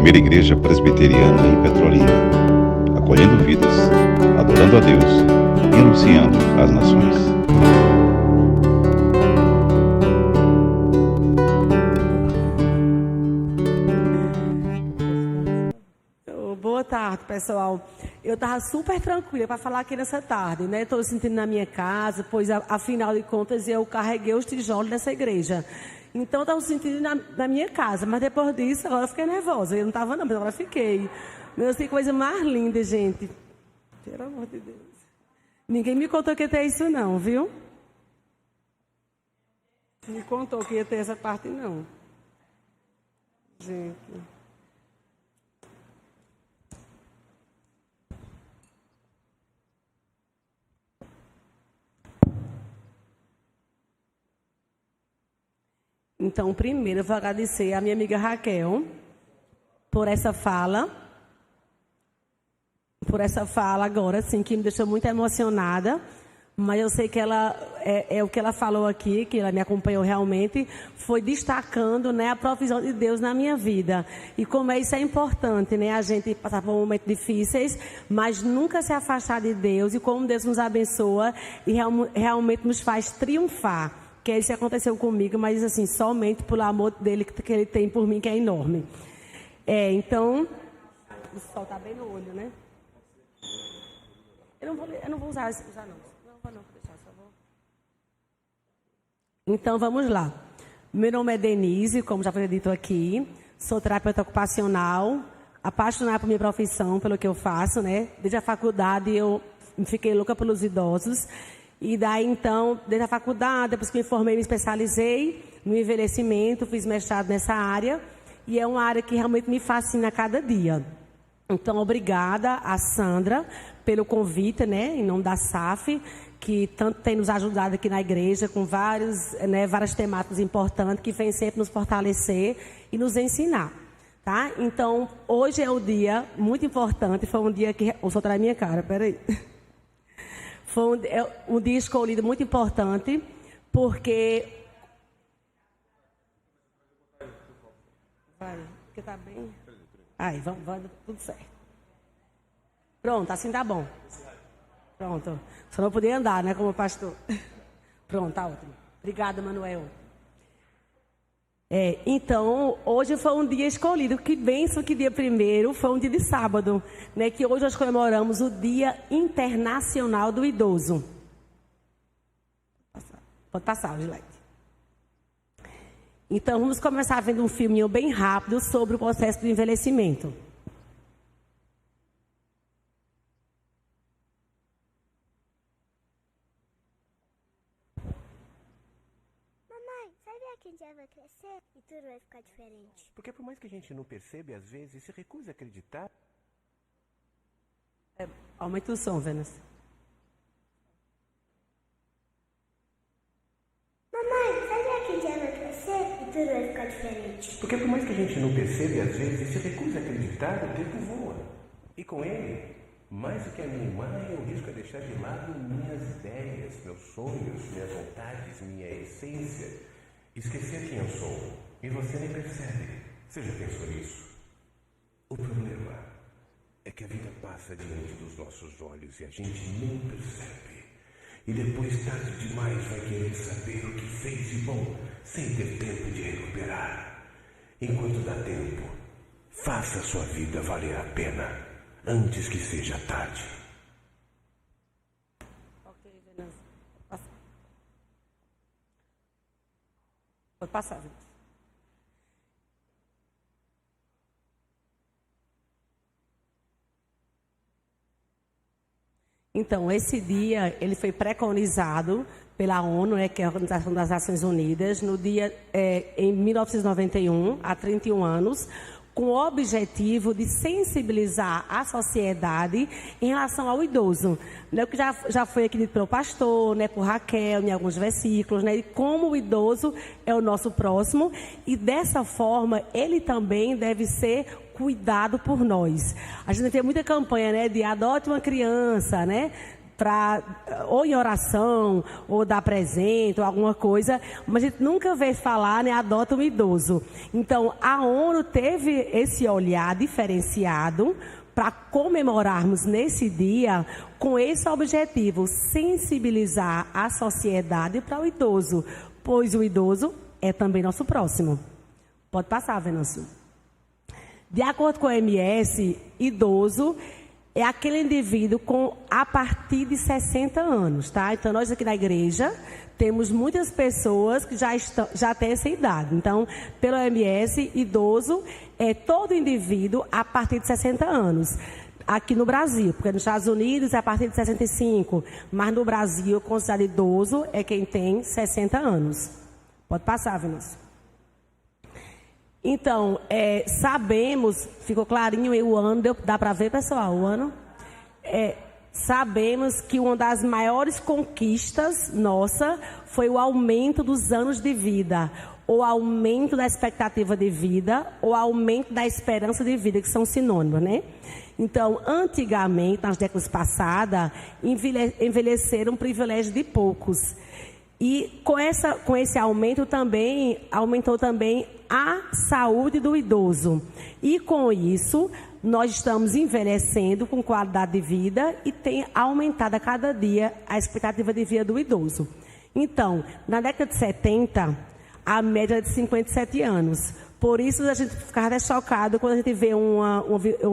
primeira igreja presbiteriana em Petrolina, acolhendo vidas, adorando a Deus e anunciando às nações. Boa tarde, pessoal. Eu estava super tranquila para falar aqui nessa tarde, né? Estou sentindo na minha casa, pois afinal de contas eu carreguei os tijolos dessa igreja. Então eu estava sentindo na minha casa, mas depois disso agora eu fiquei nervosa. Eu não estava não, mas agora fiquei. Meu, que coisa mais linda, gente. Pelo amor de Deus. Ninguém me contou que ia ter isso não, viu? Me contou que ia ter essa parte não. Gente. Então, primeiro, eu vou agradecer a minha amiga Raquel por essa fala agora, sim, que me deixou muito emocionada. Mas eu sei que ela, o que ela falou aqui, que ela me acompanhou realmente, foi destacando, né, a provisão de Deus na minha vida. E como isso é importante, né, a gente passar por momentos difíceis, mas nunca se afastar de Deus. E como Deus nos abençoa e realmente nos faz triunfar. Que isso aconteceu comigo, mas assim, somente pelo amor dele que ele tem por mim, que é enorme. Então, o sol está bem no olho, né? Eu não vou usar não. Não, deixar, só vou. Então, vamos lá. Meu nome é Denise, como já foi dito aqui. Sou terapeuta ocupacional, apaixonada por minha profissão, pelo que eu faço, né? Desde a faculdade eu fiquei louca pelos idosos. E daí, então, desde a faculdade, depois que me formei, me especializei no envelhecimento, fiz mestrado nessa área. E é uma área que realmente me fascina a cada dia. Então, obrigada a Sandra pelo convite, né, em nome da SAF, que tanto tem nos ajudado aqui na igreja, com várias temáticas importantes, que vem sempre nos fortalecer e nos ensinar. Tá? Então, hoje é um dia muito importante, foi um dia que... Vou soltar a minha cara, peraí. Foi um dia escolhido muito importante, porque... Vai, porque tá bem... Aí, vai tudo certo. Pronto, assim tá bom. Pronto. Só não podia andar, né, como pastor. Pronto, tá ótimo. Obrigada, Manuel. Então, hoje foi um dia escolhido. Que bênção que dia primeiro foi um dia de sábado, né? Que hoje nós comemoramos o Dia Internacional do Idoso. Pode passar o slide. Então, vamos começar vendo um filminho bem rápido sobre o processo do envelhecimento. Que a gente vai crescer e tudo vai ficar diferente. Porque por mais que a gente não perceba, às vezes se recusa a acreditar. Aumenta o som, Vênus. Mamãe, sabia que a gente vai crescer e tudo vai ficar diferente? Porque por mais que a gente não perceba, às vezes se recusa a acreditar, o tempo voa. E com ele, mais do que a minha irmã, eu risco a deixar de lado minhas ideias, meus sonhos, minhas vontades, minha essência. Esquecer quem eu sou. E você nem percebe. Você já pensou nisso? O problema é que a vida passa diante dos nossos olhos e a gente nem percebe. E depois, tarde demais, vai querer saber o que fez de bom, sem ter tempo de recuperar. Enquanto dá tempo, faça a sua vida valer a pena, antes que seja tarde. Pode passar, gente. Então, esse dia, ele foi preconizado pela ONU, que é a Organização das Nações Unidas, no dia, em 1991, há 31 anos, com o objetivo de sensibilizar a sociedade em relação ao idoso. Né, o que já foi aqui dito pelo pastor, né, por Raquel, em alguns versículos, né, de como o idoso é o nosso próximo e dessa forma ele também deve ser cuidado por nós. A gente tem muita campanha, né, de adote uma criança, né, ou em oração, ou dar presente, ou alguma coisa, mas a gente nunca vê falar, né, adota um idoso. Então, a ONU teve esse olhar diferenciado para comemorarmos nesse dia com esse objetivo, sensibilizar a sociedade para o idoso, pois o idoso é também nosso próximo. Pode passar, Venâncio. De acordo com a OMS, idoso é aquele indivíduo a partir de 60 anos, tá? Então, nós aqui na igreja temos muitas pessoas que já têm essa idade. Então, pela OMS, idoso é todo indivíduo a partir de 60 anos. Aqui no Brasil, porque nos Estados Unidos é a partir de 65, mas no Brasil, considerado idoso é quem tem 60 anos. Pode passar, Venâncio. Então, sabemos, ficou clarinho aí o ano, dá para ver, pessoal, o ano? Sabemos que uma das maiores conquistas nossa foi o aumento dos anos de vida, o aumento da expectativa de vida, o aumento da esperança de vida, que são sinônimos, né? Então, antigamente, nas décadas passadas, envelheceram um privilégio de poucos. E com esse aumento aumentou também a saúde do idoso. E com isso, nós estamos envelhecendo com qualidade de vida e tem aumentado a cada dia a expectativa de vida do idoso. Então, na década de 70, a média é de 57 anos. Por isso, a gente ficava chocado quando a gente vê uma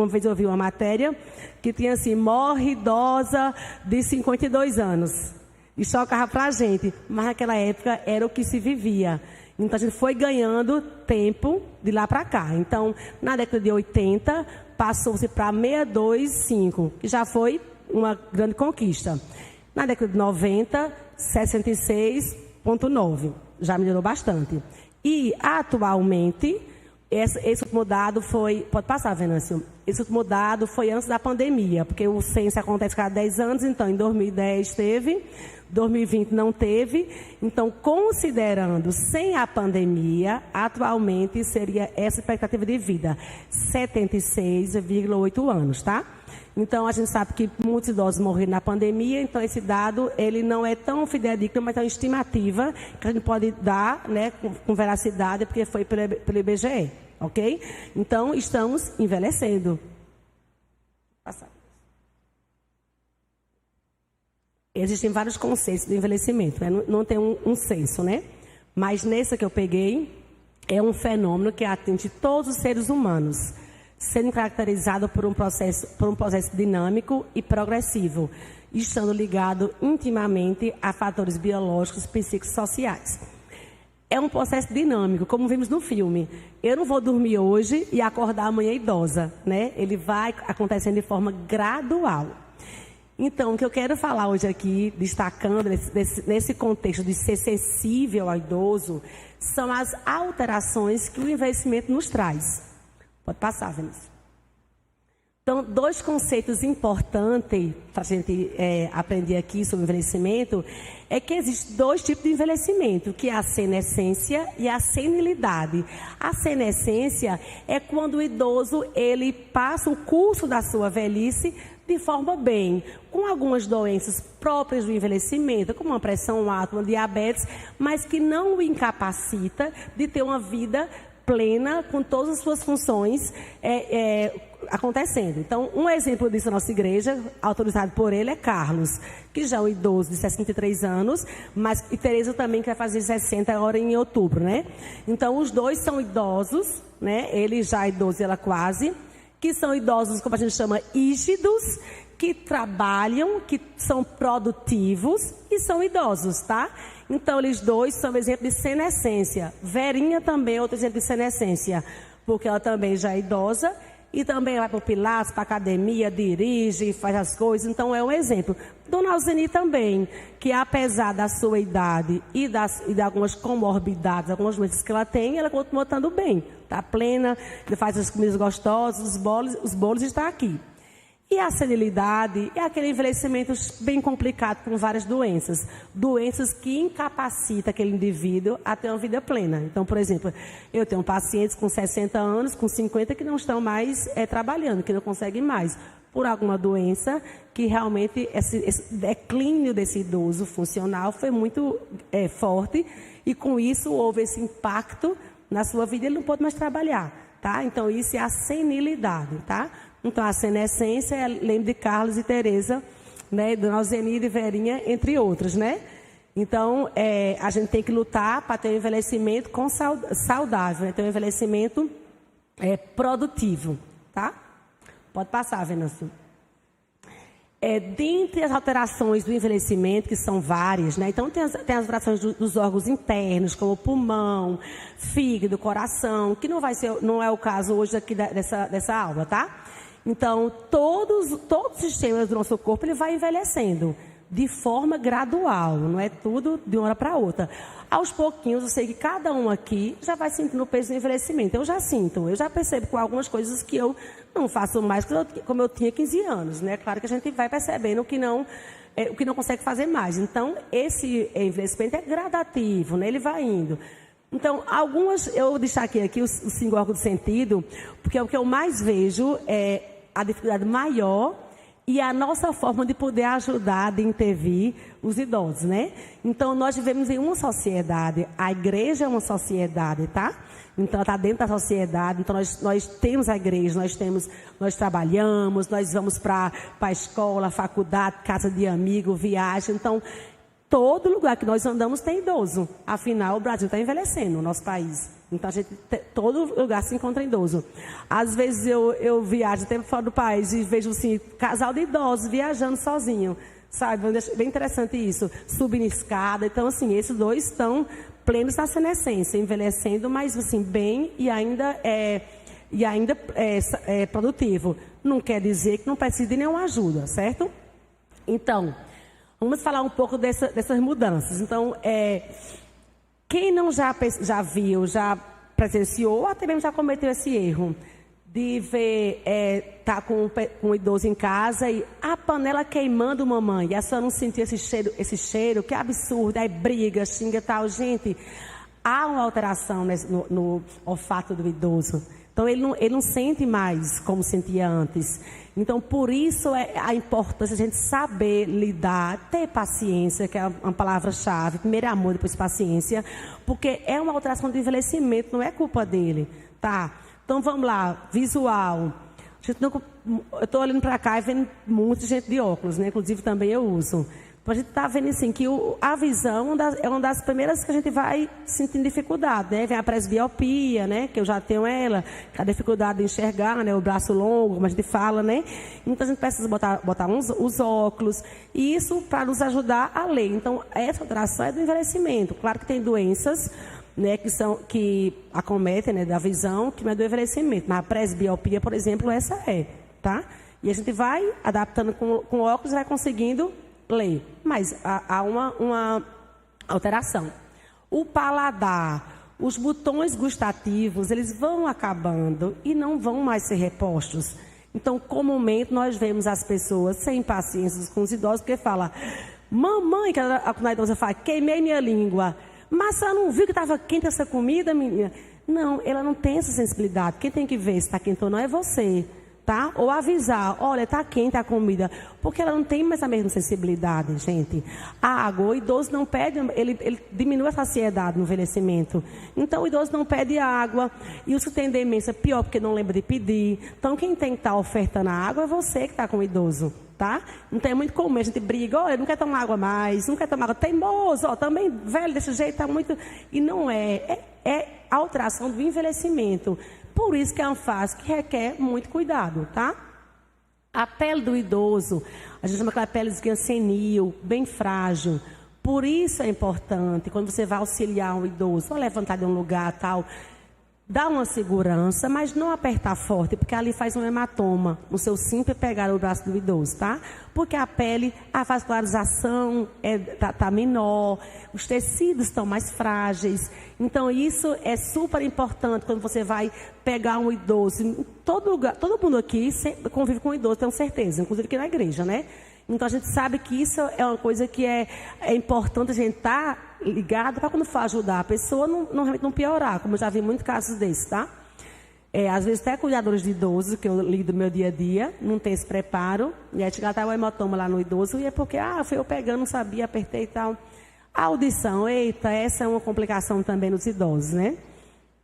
vez eu ouvi uma matéria que tinha assim, morre idosa de 52 anos. E chocava para a gente, mas naquela época era o que se vivia. Então, a gente foi ganhando tempo de lá para cá. Então, na década de 80, passou-se para 62,5, que já foi uma grande conquista. Na década de 90, 66,9, já melhorou bastante. E, atualmente, esse último dado foi... Pode passar, Venâncio. Esse último dado foi antes da pandemia, porque o censo acontece cada 10 anos, então, em 2010 teve... 2020 não teve, então, considerando sem a pandemia, atualmente seria essa expectativa de vida, 76,8 anos, tá? Então, a gente sabe que muitos idosos morreram na pandemia, então esse dado, ele não é tão fidedigno, mas é uma estimativa que a gente pode dar, né, com veracidade, porque foi pelo IBGE, ok? Então, estamos envelhecendo. Passar. Existem vários conceitos do envelhecimento, né? Não tem um censo, né? Mas nessa que eu peguei, é um fenômeno que atinge todos os seres humanos, sendo caracterizado por um processo dinâmico e progressivo, estando ligado intimamente a fatores biológicos, psíquicos e sociais. É um processo dinâmico, como vimos no filme. Eu não vou dormir hoje e acordar amanhã idosa, né? Ele vai acontecendo de forma gradual. Então, o que eu quero falar hoje aqui, destacando nesse contexto de ser sensível ao idoso, são as alterações que o envelhecimento nos traz. Pode passar, Venâncio. Então, dois conceitos importantes para a gente aprender aqui sobre o envelhecimento é que existem dois tipos de envelhecimento, que é a senescência e a senilidade. A senescência é quando o idoso ele passa o curso da sua velhice de forma bem, com algumas doenças próprias do envelhecimento, como uma pressão alta, uma diabetes, mas que não o incapacita de ter uma vida plena, com todas as suas funções acontecendo. Então, um exemplo disso na nossa igreja, autorizado por ele, é Carlos, que já é um idoso de 63 anos, e Tereza também, que vai fazer 60 agora em outubro, né? Então, os dois são idosos, né? Ele já é idoso e ela quase, que são idosos, como a gente chama, rígidos, que trabalham, que são produtivos e são idosos, tá? Então, eles dois são exemplo de senescência. Verinha também é outro exemplo de senescência, porque ela também já é idosa e também vai para o Pilates, para a academia, dirige, faz as coisas, então é um exemplo. Dona Alzeni também, que apesar da sua idade e de algumas comorbidades, algumas doenças que ela tem, ela continua estando bem, está plena, faz as comidas gostosas, os bolos estão aqui. E a senilidade é aquele envelhecimento bem complicado com várias doenças. Doenças que incapacitam aquele indivíduo a ter uma vida plena. Então, por exemplo, eu tenho pacientes com 60 anos, com 50, que não estão mais trabalhando, que não conseguem mais. por alguma doença, que realmente esse declínio desse idoso funcional foi muito forte, e com isso houve esse impacto na sua vida, ele não pôde mais trabalhar, tá? Então isso é a senilidade, tá? Então a senescência, lembro de Carlos e Tereza, né, Dona Zenide e Verinha, entre outros, né? Então a gente tem que lutar para ter um envelhecimento saudável, né? Ter um envelhecimento produtivo, tá? Pode passar, Venâncio. Dentre as alterações do envelhecimento, que são várias, né? Então tem as alterações dos órgãos internos, como pulmão, fígado, coração, que não é o caso hoje aqui dessa aula, tá? Então, todos os sistemas do nosso corpo, ele vai envelhecendo de forma gradual, não é tudo de uma hora para outra. Aos pouquinhos, eu sei que cada um aqui já vai sentindo o peso do envelhecimento. Eu já percebo com algumas coisas que eu não faço mais como eu tinha 15 anos, né? Claro que a gente vai percebendo o que não consegue fazer mais. Então, esse envelhecimento é gradativo, né? Ele vai indo. Então, eu destaquei aqui os 5 órgãos do sentido, porque o que eu mais vejo é a dificuldade maior e a nossa forma de poder ajudar, de intervir os idosos, né? Então, nós vivemos em uma sociedade, a igreja é uma sociedade, tá? Então, ela está dentro da sociedade, então nós temos a igreja, nós trabalhamos, nós vamos para a escola, faculdade, casa de amigo, viagem, então, todo lugar que nós andamos tem idoso. Afinal, o Brasil está envelhecendo, o nosso país. Então, todo lugar se encontra idoso. Às vezes, eu viajo até fora do país e vejo, assim, casal de idosos viajando sozinho. Sabe? Bem interessante isso. Subindo escada. Então, assim, esses dois estão plenos na senescência, envelhecendo, mas, assim, bem e ainda produtivo. Não quer dizer que não precisa de nenhuma ajuda, certo? Então, vamos falar um pouco dessas mudanças. Então, quem não já viu, já presenciou, ou até mesmo já cometeu esse erro de ver, tá com um idoso em casa e a panela queimando, mamãe, e a senhora não sentiu esse cheiro, que absurdo, aí briga, xinga e tal. Gente, há uma alteração no olfato do idoso. Então, ele não sente mais como sentia antes. Então, por isso a importância de a gente saber lidar, ter paciência, que é uma palavra-chave. Primeiro é amor, depois paciência. Porque é uma alteração do envelhecimento, não é culpa dele, tá? Então, vamos lá, visual. Eu estou olhando para cá e vendo muita gente de óculos, né? Inclusive, também eu uso. Então, a gente está vendo assim que a visão é uma das primeiras que a gente vai sentindo dificuldade, né? Vem a presbiopia, né? Que eu já tenho ela, que é a dificuldade de enxergar, né? O braço longo, como a gente fala, né? Então, a gente precisa botar os óculos. E isso para nos ajudar a ler. Então, essa alteração é do envelhecimento. Claro que tem doenças, né? Que acometem, né? Da visão, que não é do envelhecimento. Mas a presbiopia, por exemplo, essa tá? E a gente vai adaptando com óculos e vai conseguindo ler, mas há uma alteração. O paladar, os botões gustativos, eles vão acabando e não vão mais ser repostos. Então, comumente, nós vemos as pessoas sem paciência com os idosos, porque fala, mamãe, que a idosa fala, queimei minha língua, mas você não viu que estava quente essa comida, menina? Não, ela não tem essa sensibilidade. Quem tem que ver se está quente ou não é você. Tá? Ou avisar, olha, está quente a comida, porque ela não tem mais a mesma sensibilidade, gente. A água, o idoso não pede, ele diminui a saciedade no envelhecimento. Então, o idoso não pede água, e os que têm demência, pior, porque não lembra de pedir. Então, quem tem que estar ofertando a água é você que está com o idoso, tá? Então, é muito comum, a gente briga, olha, não quer tomar água mais, não quer tomar água, teimoso, ó, também velho desse jeito, está muito... E não é a alteração do envelhecimento. Por isso que é uma fase que requer muito cuidado, tá? A pele do idoso, a gente chama aquela pelezinha senil, bem frágil. Por isso é importante, quando você vai auxiliar um idoso, ou levantar de um lugar, tal, dá uma segurança, mas não apertar forte, porque ali faz um hematoma, no seu simples pegar o braço do idoso, tá? Porque a pele, a vascularização tá menor, os tecidos estão mais frágeis. Então, isso é super importante quando você vai pegar um idoso. Em todo lugar, todo mundo aqui convive com um idoso, tenho certeza, inclusive aqui na igreja, né? Então, a gente sabe que isso é uma coisa que é importante a gente estar ligado para quando for ajudar a pessoa, realmente não piorar, como eu já vi muitos casos desses, tá? Às vezes até cuidadores de idosos, que eu lido no meu dia a dia, não tem esse preparo, e aí chega até o hematoma lá no idoso, e é porque, fui eu pegando, não sabia, apertei e tal. A audição, eita, essa é uma complicação também nos idosos, né?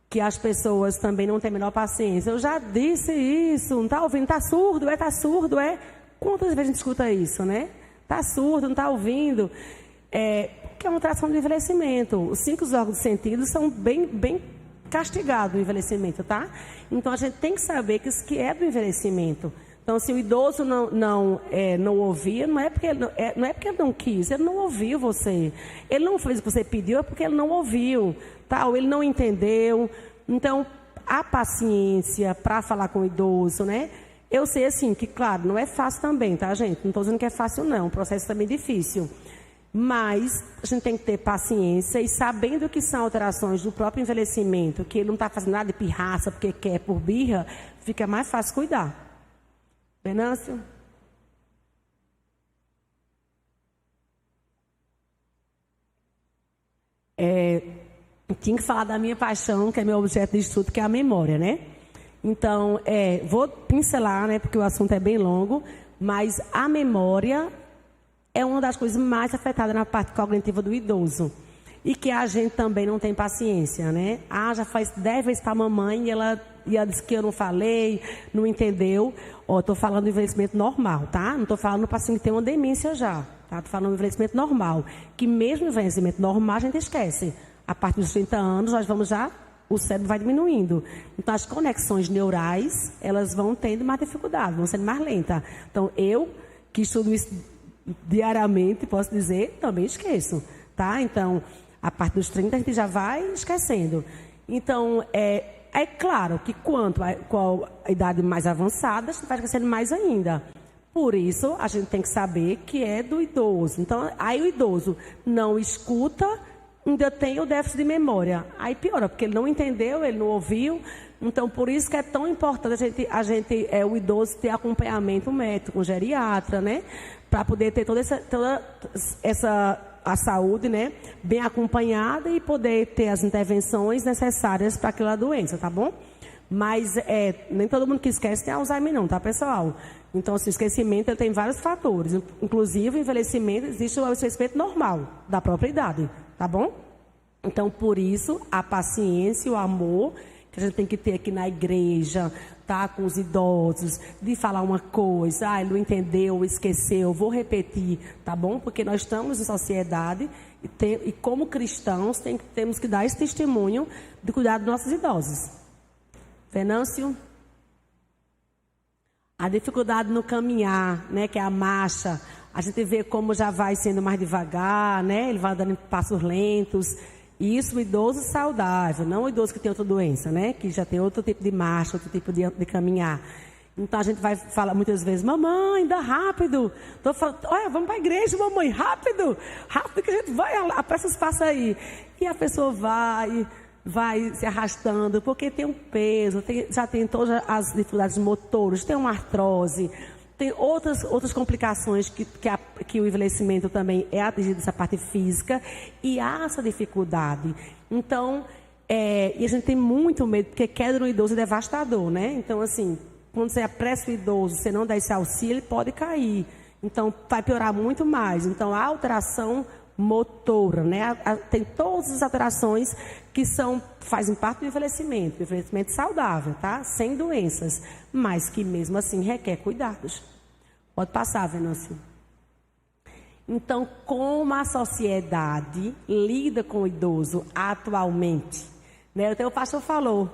Que as pessoas também não têm a menor paciência. Eu já disse isso, não está ouvindo, está surdo, tá surdo, Quantas vezes a gente escuta isso, né? Está surdo, não está ouvindo. Que é uma tração de envelhecimento. Os 5 órgãos de sentido são bem castigados no envelhecimento, tá? Então, a gente tem que saber que isso que é do envelhecimento. Então, se o idoso não ouvia, não é porque ele não quis, ele não ouviu você. Ele não fez o que você pediu, é porque ele não ouviu, tá? Ou ele não entendeu. Então, a paciência para falar com o idoso, né? Eu sei, assim, que, claro, não é fácil também, tá, gente? Não estou dizendo que é fácil, não. O processo também é difícil. Mas a gente tem que ter paciência e sabendo que são alterações do próprio envelhecimento, que ele não está fazendo nada de pirraça porque quer, por birra, fica mais fácil cuidar. Venâncio? Tinha que falar da minha paixão, que é meu objeto de estudo, que é a memória, né? Então, vou pincelar, né, porque o assunto é bem longo, mas a memória é uma das coisas mais afetadas na parte cognitiva do idoso. E que a gente também não tem paciência, né? Já faz 10 vezes para a mamãe e ela disse que eu não falei, não entendeu. Estou falando do envelhecimento normal, tá? Não estou falando do paciente que tem uma demência já, tá? Estou falando do envelhecimento normal. Que mesmo no envelhecimento normal a gente esquece. A partir dos 30 anos o cérebro vai diminuindo. Então as conexões neurais, elas vão tendo mais dificuldade, vão sendo mais lentas. Então eu, que estudo isso diariamente, posso dizer, também esqueço, tá? Então, a partir dos 30 a gente já vai esquecendo. Então, é claro que qual a idade mais avançada, a gente vai esquecendo mais ainda. Por isso, a gente tem que saber que é do idoso. Então, aí o idoso não escuta, ainda tem o déficit de memória. Aí piora, porque ele não entendeu, ele não ouviu. Então, por isso que é tão importante o idoso ter acompanhamento médico, um geriatra, né? Para poder ter toda a saúde, né, bem acompanhada e poder ter as intervenções necessárias para aquela doença, tá bom? Mas nem todo mundo que esquece tem Alzheimer não, tá, pessoal? Então, o esquecimento tem vários fatores. Inclusive, o envelhecimento, existe o envelhecimento normal, da própria idade, tá bom? Então, por isso, a paciência e o amor que a gente tem que ter aqui na igreja, tá, com os idosos, de falar uma coisa, ele não entendeu, esqueceu, vou repetir, tá bom? Porque nós estamos em sociedade e como cristãos, temos que dar esse testemunho de cuidar dos nossos idosos. Venâncio? A dificuldade no caminhar, né, que é a marcha, a gente vê como já vai sendo mais devagar, né, ele vai dando passos lentos. E isso o idoso saudável, não o idoso que tem outra doença, né? Que já tem outro tipo de marcha, outro tipo de caminhar. Então a gente vai falar muitas vezes, mamãe, dá rápido. Tô falando, olha, vamos para a igreja, mamãe, rápido que a gente vai, apressa os passos aí. E a pessoa vai se arrastando, porque tem um peso, já tem todas as dificuldades motores, tem uma artrose. Tem outras complicações que o envelhecimento também é atingido essa parte física e há essa dificuldade. Então, e a gente tem muito medo, porque queda no idoso é devastador, né? Então, assim, quando você apressa o idoso, você não dá esse auxílio, ele pode cair. Então, vai piorar muito mais. Então, a alteração motora, né? Tem todas as alterações que fazem parte do envelhecimento saudável, tá? Sem doenças, mas que mesmo assim requer cuidados. Pode passar, Venâncio. Então, como a sociedade lida com o idoso atualmente? Né? Até o pastor falou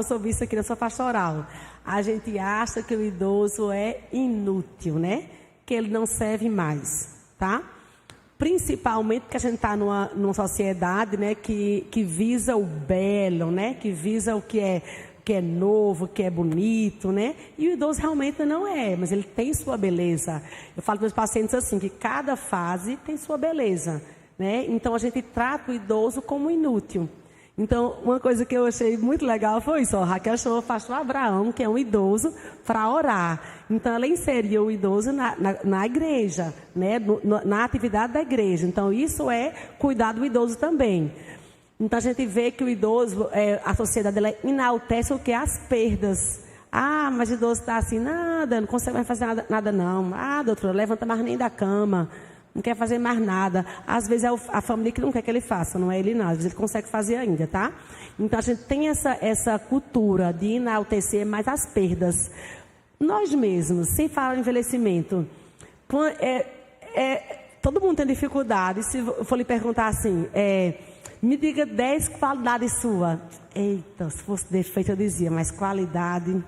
sobre isso aqui na sua pastoral. A gente acha que o idoso é inútil, né? Que ele não serve mais, tá? Principalmente porque a gente está numa sociedade, né, que visa o belo, né, que visa o que é novo, que é bonito, né? E o idoso realmente não é, mas ele tem sua beleza. Eu falo para os pacientes assim, que cada fase tem sua beleza, né? Então a gente trata o idoso como inútil. Então, uma coisa que eu achei muito legal foi isso, a Raquel chamou o pastor Abraão, que é um idoso, para orar. Então, ela inseriu o idoso na igreja, né? Na atividade da igreja. Então, isso é cuidar do idoso também. Então, a gente vê que o idoso, a sociedade, ela enaltece o que? As perdas. Ah, mas o idoso está assim, nada, não consegue mais fazer nada não. Ah, doutora, levanta mais nem da cama, não quer fazer mais nada. Às vezes é a família que não quer que ele faça, não é ele não, às vezes ele consegue fazer ainda, tá? Então, a gente tem essa cultura de enaltecer mais as perdas. Nós mesmos, sem falar em envelhecimento, todo mundo tem dificuldade. Se eu for lhe perguntar assim, me diga 10 qualidades suas. Eita, se fosse defeito eu dizia, mas qualidade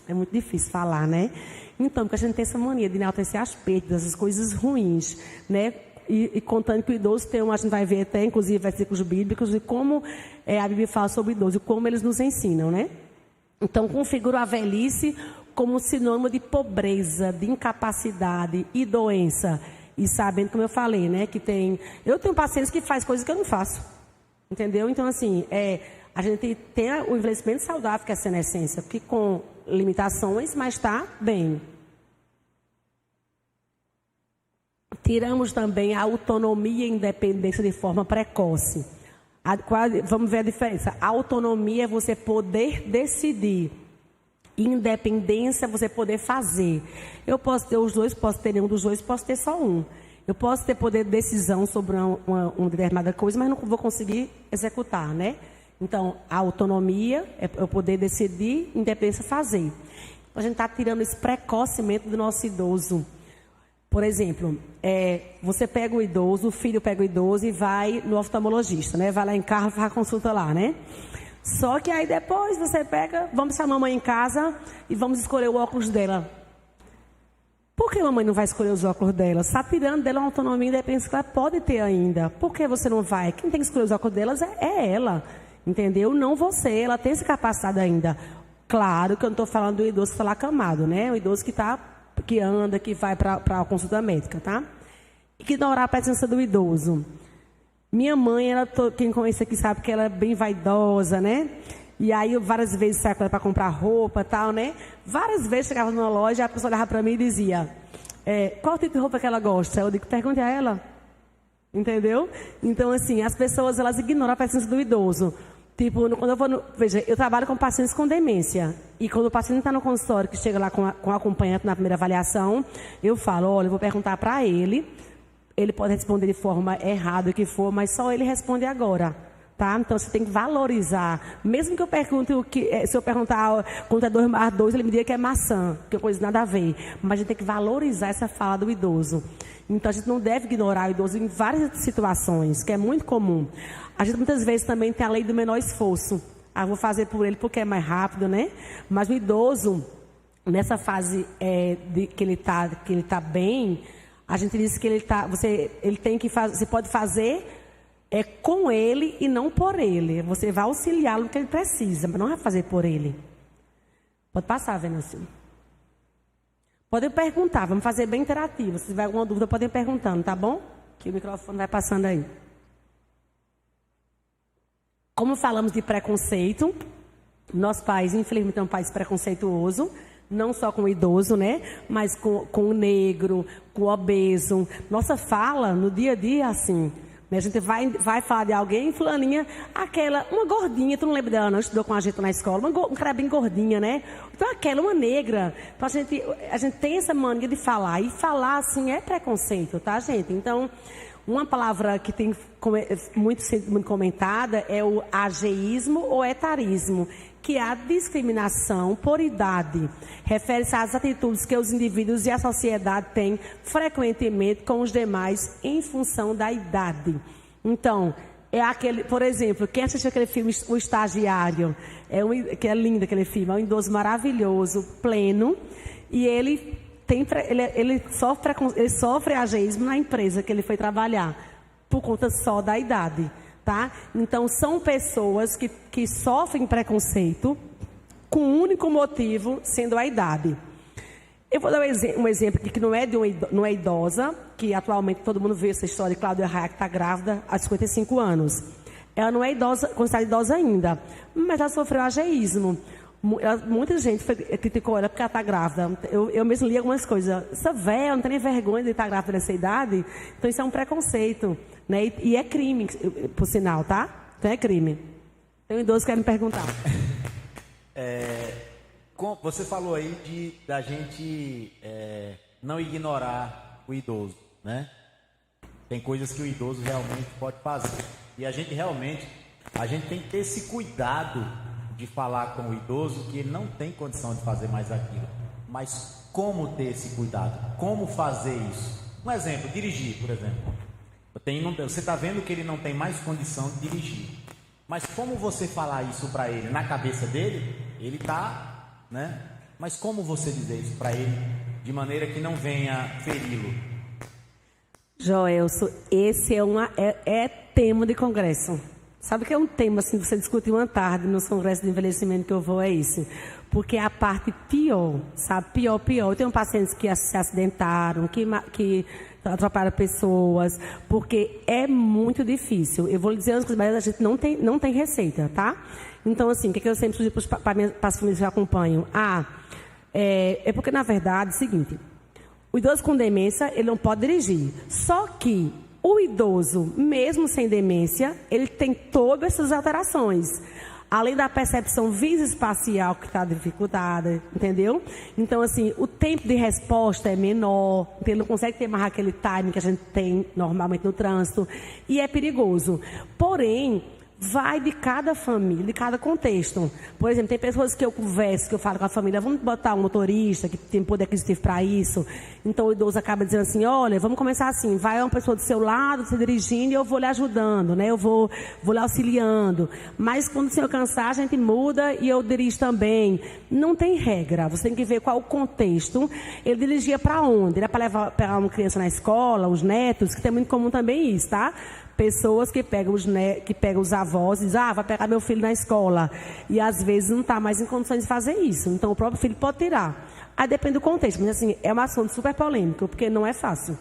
é muito difícil falar, né? Então, porque a gente tem essa mania de enaltecer as perdas, as coisas ruins, né? E contando que o idoso tem a gente vai ver até, inclusive, versículos bíblicos, de como a Bíblia fala sobre o idoso e como eles nos ensinam, né? Então, configura a velhice como sinônimo de pobreza, de incapacidade e doença. E sabendo, como eu falei, né? Eu tenho pacientes que fazem coisas que eu não faço. Entendeu? Então, assim, a gente tem o envelhecimento saudável, que é a senescência, que com limitações, mas está bem. Tiramos também a autonomia e independência de forma precoce. Vamos ver a diferença. A autonomia é você poder decidir. Independência é você poder fazer. Eu posso ter os dois, posso ter nenhum dos dois, posso ter só um. Eu posso ter poder de decisão sobre uma determinada coisa, mas não vou conseguir executar, né? Então, a autonomia é eu poder decidir, independência fazer. Então, a gente está tirando esse precocemente do nosso idoso. Por exemplo, você pega o idoso, o filho pega o idoso e vai no oftalmologista, né? Vai lá em casa, faz a consulta lá, né? Só que aí depois você pega, vamos chamar a mamãe em casa e vamos escolher o óculos dela. Por que a mamãe não vai escolher os óculos dela? Está tirando dela uma autonomia e independência que ela pode ter ainda. Por que você não vai? Quem tem que escolher os óculos delas é ela, entendeu? Não você, ela tem essa capacidade ainda. Claro que eu não estou falando do idoso que está lá acamado, né? O idoso que anda, que vai para a consulta médica, tá? Ignorar a presença do idoso. Minha mãe, quem conhece aqui sabe que ela é bem vaidosa, né? E aí eu várias vezes saio com ela para comprar roupa e tal, né? Várias vezes chegava numa loja, a pessoa olhava para mim e dizia, qual tipo de roupa que ela gosta? Eu digo, pergunte a ela. Entendeu? Então, assim, as pessoas, elas ignoram a presença do idoso. Tipo, quando eu vou veja, eu trabalho com pacientes com demência. E quando o paciente está no consultório, que chega lá com o acompanhante na primeira avaliação, eu falo, olha, eu vou perguntar para ele. Ele pode responder de forma errada, o que for, mas só ele responde agora, tá? Então, você tem que valorizar. Mesmo que eu pergunte se eu perguntar quanto é 2 mais 2, ele me diga que é maçã, que é coisa nada a ver. Mas a gente tem que valorizar essa fala do idoso. Então, a gente não deve ignorar o idoso em várias situações, que é muito comum. A gente, muitas vezes, também tem a lei do menor esforço. Ah, vou fazer por ele porque é mais rápido, né? Mas o idoso, nessa fase que ele tá bem, a gente diz que ele tem que fazer, você pode fazer com ele e não por ele. Você vai auxiliá-lo no que ele precisa, mas não vai fazer por ele. Pode passar, Venâncio. Podem perguntar, vamos fazer bem interativo. Se tiver alguma dúvida, podem ir perguntando, tá bom? Que o microfone vai passando aí. Como falamos de preconceito, nosso país, infelizmente, é um país preconceituoso. Não só com o idoso, né? Mas com o negro, com o obeso. Nossa fala no dia a dia é assim. Né? A gente vai falar de alguém, fulaninha, uma gordinha, tu não lembra dela não, estudou com a gente na escola, um cara bem gordinha, né? Então uma negra. Então a gente tem essa mania de falar. E falar assim é preconceito, tá, gente? Então, uma palavra que tem muito comentada é o ageísmo ou etarismo, que é a discriminação por idade. Refere-se às atitudes que os indivíduos e a sociedade têm frequentemente com os demais em função da idade. Então, por exemplo, quem assistiu aquele filme O Estagiário, que é lindo aquele filme, é um idoso maravilhoso, pleno, e ele sofre ageísmo na empresa que ele foi trabalhar, por conta só da idade. Tá? Então, são pessoas que sofrem preconceito com o único motivo sendo a idade. Eu vou dar um exemplo aqui que não é idosa, que atualmente todo mundo vê essa história de Cláudia Raia, que está grávida há 55 anos. Ela não é idosa, considerada idosa ainda, mas ela sofreu ageísmo. Muita gente criticou ela porque ela está grávida. Eu mesmo li algumas coisas. Essa velha não tem nem vergonha de estar grávida nessa idade. Então, isso é um preconceito. Né? E é crime, por sinal, tá? Então é crime. Tem um idoso que quer me perguntar. Você falou aí da gente não ignorar o idoso, né? Tem coisas que o idoso realmente pode fazer. E a gente tem que ter esse cuidado de falar com o idoso que ele não tem condição de fazer mais aquilo. Mas como ter esse cuidado? Como fazer isso? Um exemplo, dirigir, por exemplo. Você está vendo que ele não tem mais condição de dirigir. Mas como você falar isso para ele? Na cabeça dele, ele está, né? Mas como você dizer isso para ele de maneira que não venha feri-lo? Joelson, esse é tema de congresso. Sabe que é um tema, assim, você discutir uma tarde no congresso de envelhecimento que eu vou, é esse. Porque é a parte pior, sabe? Pior. Eu tenho pacientes que se acidentaram, que atrapalharam pessoas, porque é muito difícil. Eu vou lhe dizer umas coisas, mas a gente não tem receita, tá? Então, assim, o que eu sempre sugiro para as famílias que acompanham? É porque, na verdade, é o seguinte, o idoso com demência, ele não pode dirigir. Só que o idoso, mesmo sem demência, ele tem todas essas alterações. Além da percepção visoespacial que está dificultada, entendeu? Então, assim, o tempo de resposta é menor, ele não consegue ter mais aquele timing que a gente tem normalmente no trânsito, e é perigoso. Porém, vai de cada família, de cada contexto. Por exemplo, tem pessoas que eu converso, que eu falo com a família, vamos botar um motorista que tem poder aquisitivo para isso. Então o idoso acaba dizendo assim, olha, vamos começar assim, vai uma pessoa do seu lado, você dirigindo, e eu vou lhe ajudando, né? Eu vou lhe auxiliando. Mas quando o senhor cansar, a gente muda e eu dirijo também. Não tem regra, você tem que ver qual o contexto. Ele dirigia para onde? Era para pegar uma criança na escola, os netos, que tem muito comum também isso, tá? Pessoas que pegam os avós e dizem, vai pegar meu filho na escola. E às vezes não está mais em condições de fazer isso. Então o próprio filho pode tirar. Aí depende do contexto. Mas assim, é um assunto super polêmico, porque não é fácil.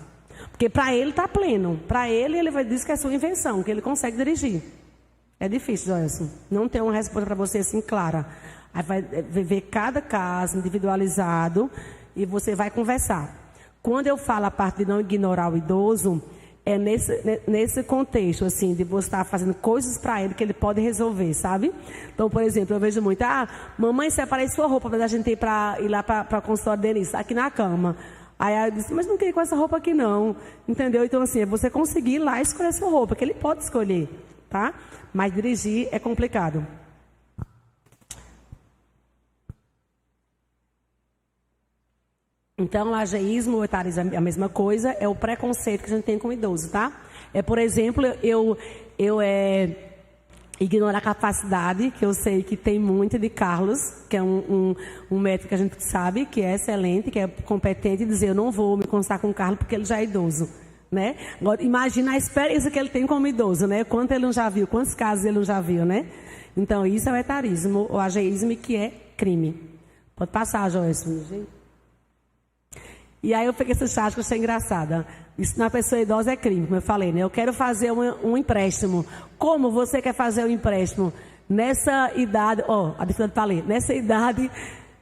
Porque para ele está pleno. Para ele vai dizer que é sua invenção, que ele consegue dirigir. É difícil, Joelson. Não tem uma resposta para você assim clara. Aí vai ver cada caso individualizado e você vai conversar. Quando eu falo a parte de não ignorar o idoso, é nesse contexto, assim, de você estar fazendo coisas para ele que ele pode resolver, sabe? Então, por exemplo, eu vejo muito, mamãe, separei sua roupa para a gente ir lá para a consultório Denise, aqui na cama. Aí eu disse, mas não queria com essa roupa aqui não, entendeu? Então, assim, é você conseguir ir lá escolher sua roupa, que ele pode escolher, tá? Mas dirigir é complicado. Então, o ageísmo, o etarismo é a mesma coisa, é o preconceito que a gente tem com o idoso, tá? Por exemplo, eu ignorar a capacidade, que eu sei que tem muito, de Carlos, que é um médico que a gente sabe que é excelente, que é competente, e dizer, eu não vou me consultar com o Carlos porque ele já é idoso, né? Agora, imagina a experiência que ele tem como idoso, né? Quanto ele não já viu, quantos casos ele não já viu, né? Então, isso é o etarismo, o ageísmo, que é crime. Pode passar, Joyce, gente. E aí eu peguei esse chat que eu achei engraçada. Isso na pessoa idosa é crime, como eu falei, né? Eu quero fazer um empréstimo. Como você quer fazer o empréstimo? Nessa idade, a pessoa falei, nessa idade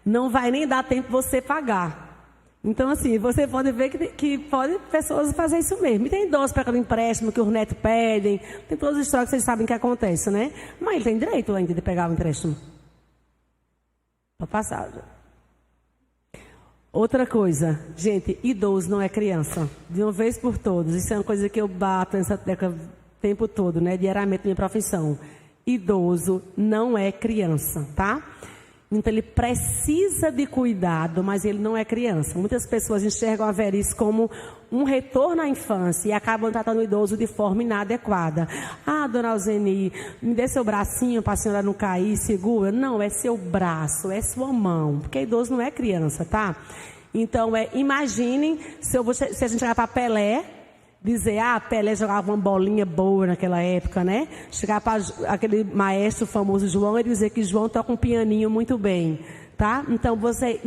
não vai nem dar tempo você pagar. Então, assim, você pode ver que pode pessoas fazer isso mesmo. E tem idosos pegando empréstimo que os netos pedem. Tem todas as histórias que vocês sabem que acontece, né? Mas ele tem direito ainda de pegar o empréstimo. Pode passar. Outra coisa, gente, idoso não é criança. De uma vez por todas, isso é uma coisa que eu bato nessa tecla o tempo todo, né? Diariamente na minha profissão. Idoso não é criança, tá? Então ele precisa de cuidado, mas ele não é criança. Muitas pessoas enxergam a velhice como um retorno à infância e acabam tratando o idoso de forma inadequada. Dona Alzeni, me dê seu bracinho para a senhora não cair, segura. Não, é seu braço, é sua mão, porque idoso não é criança, tá? Então, imaginem se a gente chegar para Pelé, dizer, Pelé jogava uma bolinha boa naquela época, né? Chegar para aquele maestro famoso João e dizer que João toca um pianinho muito bem, tá? Então, você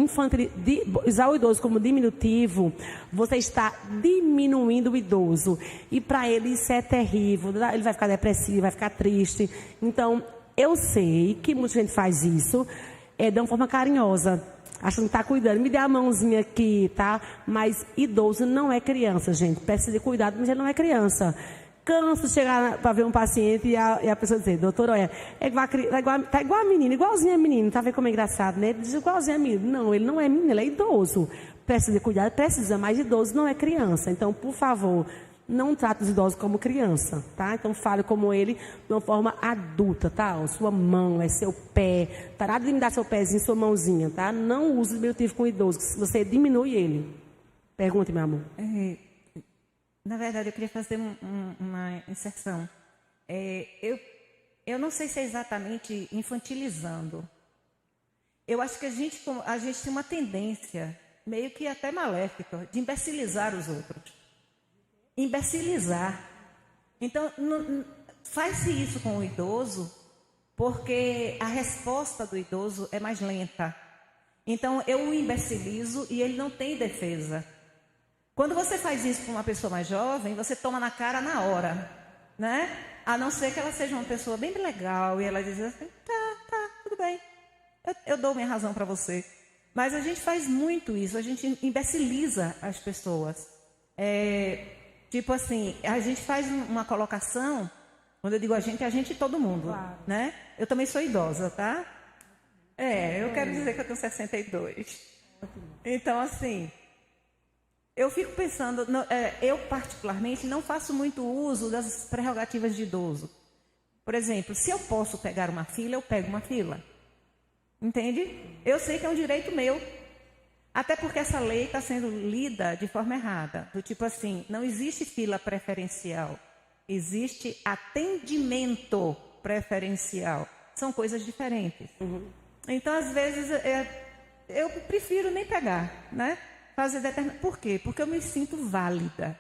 usar o idoso como diminutivo, você está diminuindo o idoso. E para ele isso é terrível, ele vai ficar depressivo, vai ficar triste. Então, eu sei que muita gente faz isso de uma forma carinhosa. Acho que não está cuidando. Me dê a mãozinha aqui, tá? Mas idoso não é criança, gente. Precisa de cuidado, mas ele não é criança. Canso de chegar para ver um paciente e a pessoa dizer, doutor, olha, tá igual a menina, igualzinho a menina, tá vendo como é engraçado, né? Diz igualzinho a menina. Não, ele não é menino, ele é idoso. Precisa de cuidado, precisa, mas idoso não é criança. Então, por favor, não trate os idosos como criança, tá? Então, fale como ele de uma forma adulta, tá? Ó, sua mão, é seu pé, tá? Nada de me dar seu pezinho, sua mãozinha, tá? Não use diminutivo com o idoso, que você diminui ele. Pergunte, meu amor. Na verdade, eu queria fazer uma inserção. Eu não sei se é exatamente infantilizando. Eu acho que a gente tem uma tendência, meio que até maléfica, de imbecilizar os outros. Imbecilizar. Então, faz-se isso com o idoso, porque a resposta do idoso é mais lenta. Então, eu o imbecilizo e ele não tem defesa. Quando você faz isso com uma pessoa mais jovem, você toma na cara na hora, né? A não ser que ela seja uma pessoa bem legal e ela diz assim, tá, tudo bem, eu dou minha razão para você. Mas a gente faz muito isso, a gente imbeciliza as pessoas. Tipo assim, a gente faz uma colocação, quando eu digo a gente e todo mundo, claro, né? Eu também sou idosa, tá? Eu quero dizer que eu tenho 62. Então, assim... Eu fico pensando, eu particularmente não faço muito uso das prerrogativas de idoso. Por exemplo, se eu posso pegar uma fila, eu pego uma fila. Entende? Eu sei que é um direito meu. Até porque essa lei está sendo lida de forma errada. Do tipo assim, não existe fila preferencial. Existe atendimento preferencial. São coisas diferentes. Uhum. Então, às vezes, eu prefiro nem pegar, né? Por quê? Porque eu me sinto válida.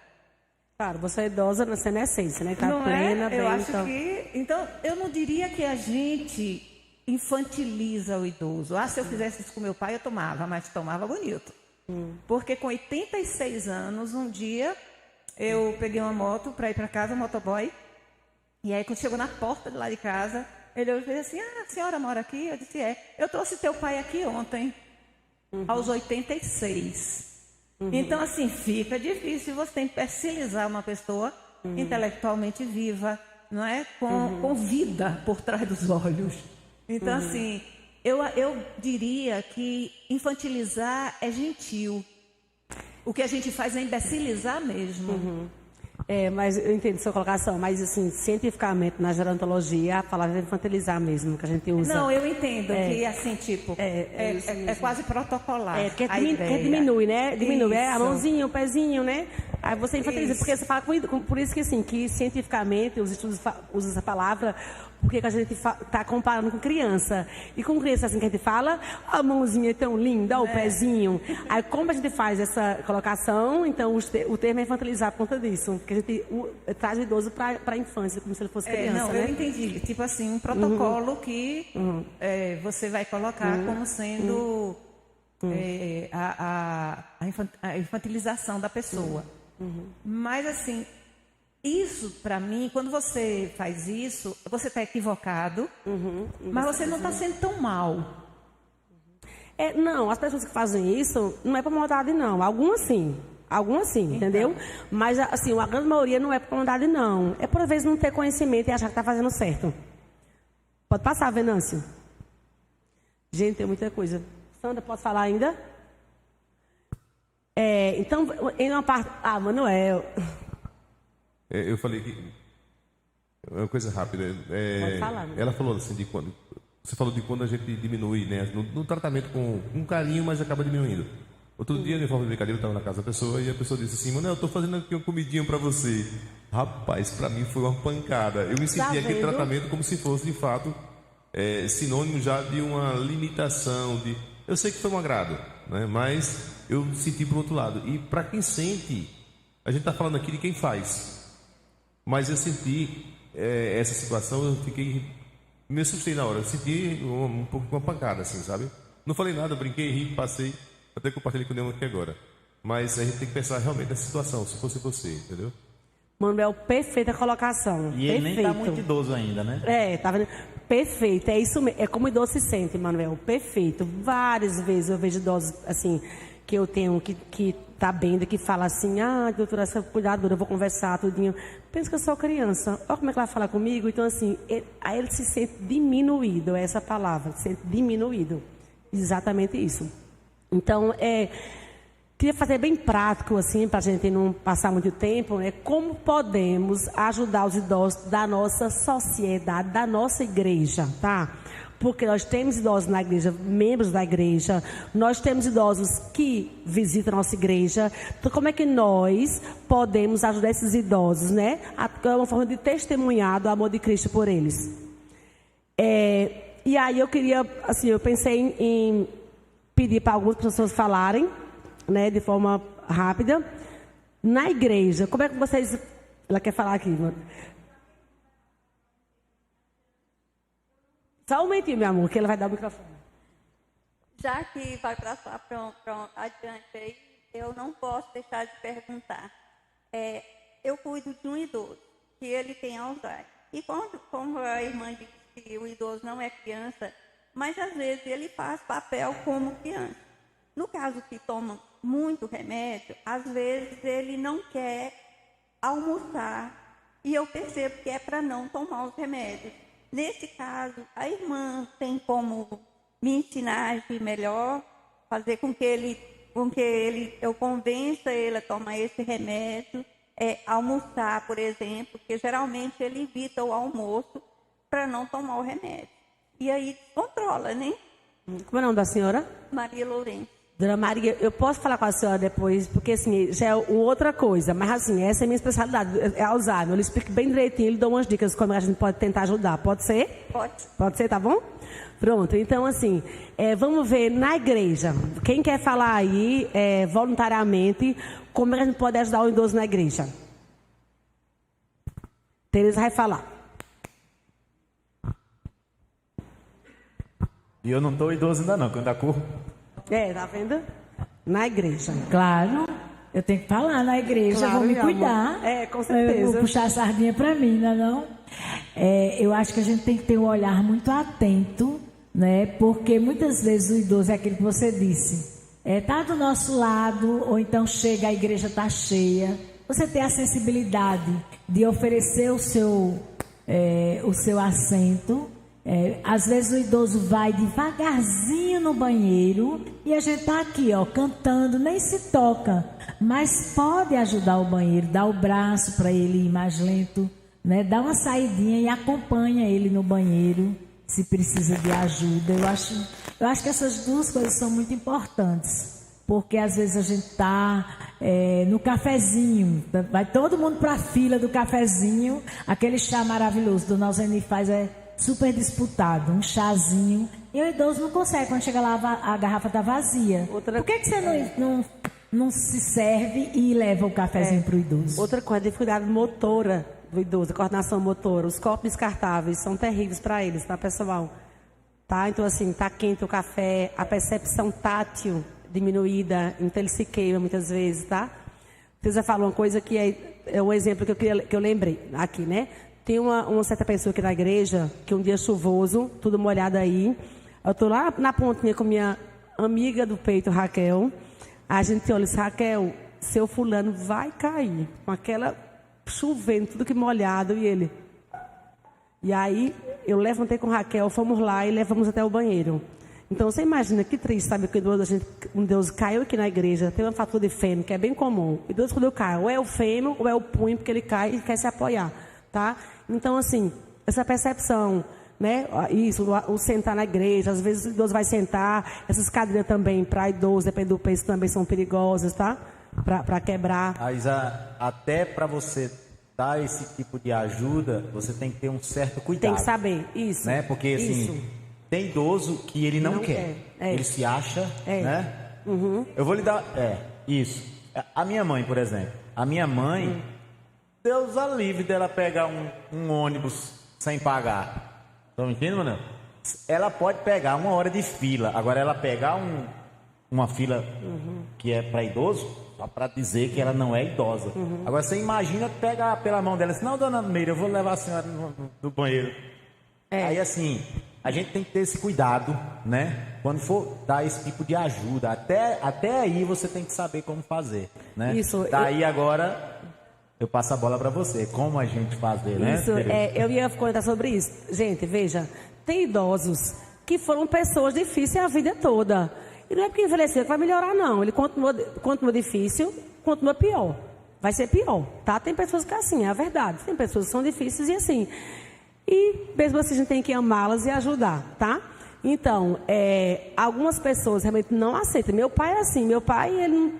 Claro, você é idosa na sua essência, né? Está plena, bem. Eu acho que... Então, eu não diria que a gente infantiliza o idoso. Se eu fizesse isso com meu pai, eu tomava, mas tomava bonito. Porque com 86 anos, um dia, eu peguei uma moto para ir para casa, um motoboy. E aí, quando chegou na porta de lá de casa, ele olhou e fez assim, a senhora mora aqui? Eu disse, eu trouxe teu pai aqui ontem. Aos 86. Então, assim, fica difícil você imbecilizar uma pessoa intelectualmente viva, não é? Com vida por trás dos olhos. Então, assim, eu diria que infantilizar é gentil. O que a gente faz é imbecilizar mesmo. Mas eu entendo sua colocação, mas assim, cientificamente, na gerontologia, a palavra é infantilizar mesmo, que a gente usa. Não, eu entendo que assim, tipo, é quase protocolar. Que diminui, né? Diminui, a mãozinha, o pezinho, né? Aí você infantiliza, porque você fala por isso que assim, que cientificamente os estudos usam essa palavra, porque a gente está comparando com criança. E com criança, assim, que a gente fala, a mãozinha é tão linda, o pezinho. Aí, como a gente faz essa colocação, então o termo é infantilizar por conta disso. Porque a gente traz o idoso para a infância, como se ele fosse criança, né? Eu entendi. Tipo assim, um protocolo que você vai colocar como sendo a infantilização da pessoa. Mas, assim... Isso, para mim, quando você faz isso, você está equivocado, mas você não está sendo tão mal. Não, as pessoas que fazem isso não é por maldade, não. Algumas sim, entendeu? Mas, assim, a grande maioria não é por maldade, não. É por, às vezes, não ter conhecimento e achar que está fazendo certo. Pode passar, Venâncio. Gente, tem muita coisa. Sandra, posso falar ainda? Então, em uma parte... Manuel... Eu falei que... É uma coisa rápida. Pode falar, né? Ela falou assim, de quando... Você falou de quando a gente diminui, né? No tratamento com carinho, mas acaba diminuindo. Outro dia, de forma de brincadeira, eu estava na casa da pessoa e a pessoa disse assim, Manuel, eu estou fazendo aqui uma comidinha para você. Rapaz, para mim foi uma pancada. Eu me senti aquele tratamento como se fosse, de fato, sinônimo já de uma limitação. Eu sei que foi um agrado, né? Mas eu senti por outro lado. E para quem sente, a gente está falando aqui de quem faz. Mas eu senti essa situação, eu fiquei... Me assustei na hora, eu senti um pouco com uma pancada, assim, sabe? Não falei nada, brinquei, ri, passei, até compartilhei com o Neon aqui agora. Mas a gente tem que pensar realmente nessa situação, se fosse você, entendeu? Manuel, perfeita colocação. E ele nem tá muito idoso ainda, né? Tá vendo? Perfeito, é isso mesmo. É como o idoso se sente, Manuel. Perfeito. Várias vezes eu vejo idosos, assim, que eu tenho que tá bem, que fala assim, doutora, essa cuidadora, eu vou conversar, tudinho. Pensa que eu sou criança. Olha como é que ela fala comigo. Então, assim, aí ele se sente diminuído, é essa palavra, se sente diminuído. Exatamente isso. Então, queria fazer bem prático, assim, para a gente não passar muito tempo, né? Como podemos ajudar os idosos da nossa sociedade, da nossa igreja, tá? Porque nós temos idosos na igreja, membros da igreja, nós temos idosos que visitam a nossa igreja. Então, como é que nós podemos ajudar esses idosos, né? É uma forma de testemunhar do amor de Cristo por eles. E aí eu queria, assim, eu pensei em pedir para algumas pessoas falarem, né, de forma rápida. Na igreja, como é que vocês... Ela quer falar aqui, mano. Só um momentinho, meu amor, que ela vai dar o microfone. Já que vai passar para adiante aí, eu não posso deixar de perguntar. Eu cuido de um idoso, que ele tem Alzheimer. E como a irmã disse que o idoso não é criança, mas às vezes ele faz papel como criança. No caso que toma muito remédio, às vezes ele não quer almoçar. E eu percebo que é para não tomar os remédios. Nesse caso, a irmã tem como me ensinar a agir melhor, fazer com que eu convença ele a tomar esse remédio, almoçar, por exemplo, porque geralmente ele evita o almoço para não tomar o remédio. E aí controla, né? Como é o nome da senhora? Maria Lourenço. Dona Maria, eu posso falar com a senhora depois, porque assim, já é outra coisa, mas assim, essa é a minha especialidade, é Alzheimer. Eu lhe explico bem direitinho, lhe dou umas dicas como a gente pode tentar ajudar. Pode ser? Pode. Pode ser, tá bom? Pronto, então assim, vamos ver na igreja. Quem quer falar aí, voluntariamente, como é que a gente pode ajudar o idoso na igreja? Tereza vai falar. E eu não estou idoso ainda não, que eu ainda corro. Tá vendo? Na igreja. Claro, eu tenho que falar na igreja, Claro, vou me meu cuidar. amor. Com certeza. Eu vou puxar a sardinha para mim, não? Eu acho que a gente tem que ter um olhar muito atento, né? Porque muitas vezes o idoso é aquilo que você disse. Tá do nosso lado, ou então chega, a igreja está cheia. Você tem a sensibilidade de oferecer o seu assento. Às vezes o idoso vai devagarzinho no banheiro e a gente está aqui, cantando, nem se toca, mas pode ajudar o banheiro, dar o braço para ele ir mais lento, né? Dá uma saidinha e acompanha ele no banheiro se precisa de ajuda. Eu acho que essas duas coisas são muito importantes, porque às vezes a gente está no cafezinho, vai todo mundo para a fila do cafezinho, aquele chá maravilhoso do Nalzeni faz super disputado, um chazinho, e o idoso não consegue, quando chega lá a garrafa está vazia. Por que você não se serve e leva o cafezinho para o idoso? Outra coisa, a dificuldade motora do idoso, a coordenação motora, os copos descartáveis são terríveis para eles, tá, pessoal? Tá? Então, assim, tá quente o café, a percepção tátil diminuída, então ele se queima muitas vezes, tá? Você falou uma coisa que é um exemplo que eu lembrei aqui, né? Tem uma certa pessoa aqui na igreja, que um dia chuvoso, tudo molhado aí. Eu estou lá na pontinha com minha amiga do peito, Raquel. A gente olha e diz, Raquel, seu fulano vai cair. Com aquela chovendo, tudo que molhado, e ele. E aí, eu levantei com Raquel, fomos lá e levamos até o banheiro. Então, você imagina que triste, sabe, que um Deus caiu aqui na igreja, tem uma fratura de fêmur, que é bem comum. E Deus, quando eu caio, ou é o fêmur, ou é o punho, porque ele cai e quer se apoiar, tá? Então, assim, essa percepção, né? Isso, o sentar na igreja, às vezes o idoso vai sentar, essas cadeiras também, para idoso, depende do peso, também são perigosas, tá? Para quebrar. Até para você dar esse tipo de ajuda, você tem que ter um certo cuidado. Tem que saber, isso. Né? Porque, assim, tem idoso que ele não quer. Ele se acha, né? Uhum. Eu vou lhe dar... isso. A minha mãe, por exemplo. A minha mãe... Deus a livre dela pegar um ônibus sem pagar. Estão me entendendo, mano? Ela pode pegar 1 hora de fila. Agora, ela pegar uma fila que é para idoso, só para dizer que ela não é idosa. Agora, você imagina pegar pela mão dela assim, não, dona Meira, eu vou levar a senhora no banheiro. Aí, assim, a gente tem que ter esse cuidado, né? Quando for dar esse tipo de ajuda, até aí você tem que saber como fazer, né? Isso. Daí agora eu passo a bola para você, como a gente fazer, né? Isso, eu ia comentar sobre isso. Gente, veja, tem idosos que foram pessoas difíceis a vida toda. E não é porque envelhecer que vai melhorar, não. Ele continua difícil, continua pior. Vai ser pior, tá? Tem pessoas que é assim, é a verdade. Tem pessoas que são difíceis e assim. E mesmo assim a gente tem que amá-las e ajudar, tá? Então, algumas pessoas realmente não aceitam. Meu pai é assim, meu pai ele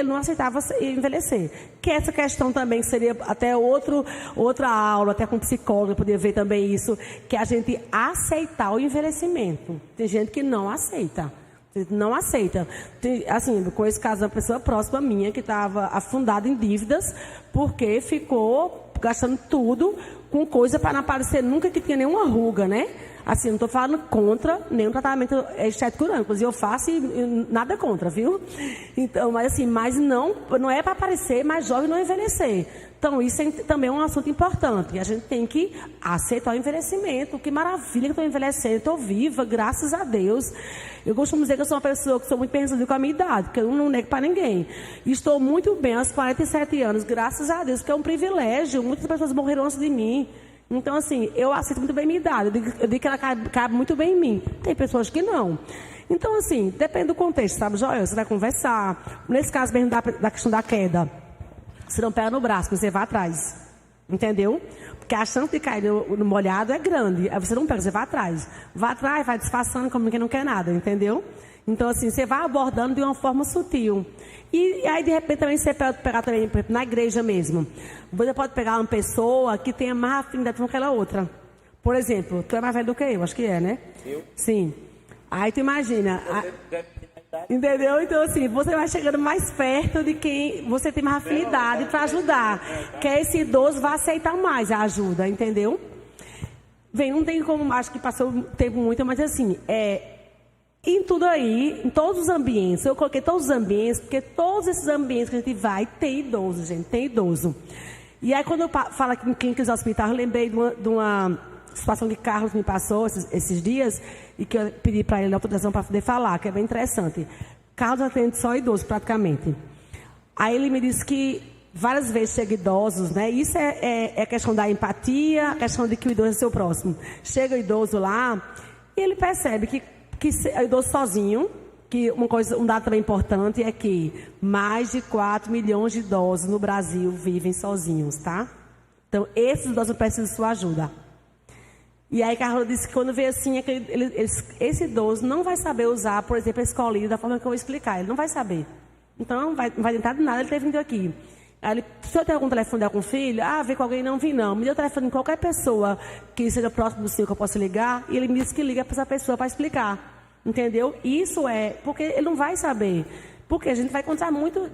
não aceitava envelhecer. Que essa questão também seria até outra aula, até com psicólogo, poder ver também isso, que a gente aceitar o envelhecimento. Tem gente que não aceita. Não aceita. Assim, com esse caso, uma pessoa próxima minha que estava afundada em dívidas porque ficou gastando tudo com coisa para não aparecer nunca que tinha nenhuma ruga, né? Assim, não estou falando contra nenhum tratamento estético, não. Inclusive, eu faço e nada contra, viu? Então, mas assim, não é para aparecer mais jovem e não envelhecer. Então, isso também é um assunto importante. A gente tem que aceitar o envelhecimento. Que maravilha que estou envelhecendo. Estou viva, graças a Deus. Eu costumo dizer que eu sou uma pessoa que sou muito bem resolvida com a minha idade, porque eu não nego para ninguém. E estou muito bem aos 47 anos, graças a Deus, que é um privilégio. Muitas pessoas morreram antes de mim. Então, assim, eu aceito muito bem minha idade. Eu digo que ela cabe muito bem em mim. Tem pessoas que não. Então, assim, depende do contexto, sabe, Joel? Você vai conversar. Nesse caso mesmo da questão da queda, você não pega no braço, você vai atrás. Entendeu? Porque a chance de cair no molhado é grande. Aí você não pega, você vai atrás. Vai atrás, vai disfarçando como quem não quer nada, entendeu? Então, assim, você vai abordando de uma forma sutil. E aí, de repente, também você pode pegar também, por exemplo, na igreja mesmo. Você pode pegar uma pessoa que tenha mais afinidade com aquela outra. Por exemplo, tu é mais velho do que eu, acho que é, né? Eu? Sim. Aí tu imagina... Entendeu? Então, assim, você vai chegando mais perto de quem você tem mais afinidade para ajudar. Que esse idoso vai aceitar mais a ajuda, entendeu? Bem, não tem como, acho que passou um tempo muito, mas assim, em tudo aí, em todos os ambientes, eu coloquei todos os ambientes, porque todos esses ambientes que a gente vai, tem idoso, gente, tem idoso. E aí, quando eu falo aqui em clínicas hospitais, eu lembrei de uma situação que Carlos me passou esses dias, e que eu pedi para ele a autorização para poder falar, que é bem interessante. Carlos atende só idoso, praticamente. Aí ele me disse que várias vezes chega idosos, né? Isso é questão da empatia, a questão de que o idoso é seu próximo. Chega o idoso lá, e ele percebe que é idoso sozinho, que um dado também importante é que mais de 4 milhões de idosos no Brasil vivem sozinhos, tá? Então, esses idosos precisam de sua ajuda. E aí, Carlos disse que quando vê assim, esse idoso não vai saber usar, por exemplo, a escolinha da forma que eu vou explicar. Ele não vai saber. Então, não vai tentar de nada ele ter vindo aqui. Aí ele, se eu tenho algum telefone de algum filho, vê com alguém, não vi não. Me deu o telefone de qualquer pessoa que seja próximo do senhor que eu possa ligar. E ele me disse que liga para essa pessoa para explicar. Entendeu? Isso porque ele não vai saber. Porque a gente vai encontrar muito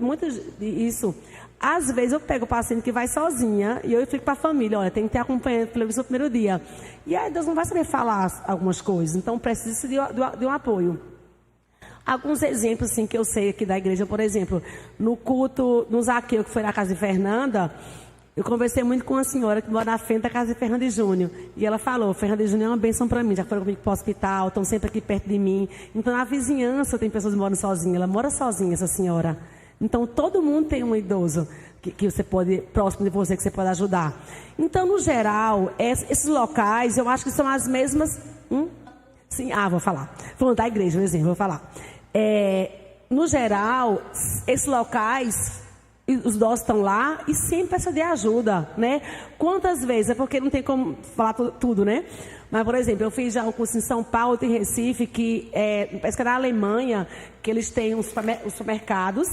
isso. Às vezes eu pego o paciente que vai sozinha e eu explico para a família, olha, tem que ter acompanhante pelo menos no primeiro dia. E aí Deus não vai saber falar algumas coisas, então precisa de um apoio. Alguns exemplos assim, que eu sei aqui da igreja, por exemplo, no culto, no Zaqueu, que foi na casa de Fernanda, eu conversei muito com uma senhora que mora na frente da casa de Fernanda e Júnior. E ela falou, Fernanda e Júnior é uma bênção para mim, já foram comigo para o hospital, estão sempre aqui perto de mim. Então, na vizinhança tem pessoas que moram sozinhas, ela mora sozinha, essa senhora. Então, todo mundo tem um idoso que você pode, próximo de você, que você pode ajudar. Então, no geral, esses locais, eu acho que são as mesmas... Sim, vou falar. Falando da igreja, por exemplo, vou falar. No geral, esses locais... Os idosos estão lá e sempre precisa de ajuda, né? Quantas vezes? É porque não tem como falar tudo, né? Mas, por exemplo, eu fiz já um curso em São Paulo, em Recife, que parece que é na Alemanha, que eles têm os supermercados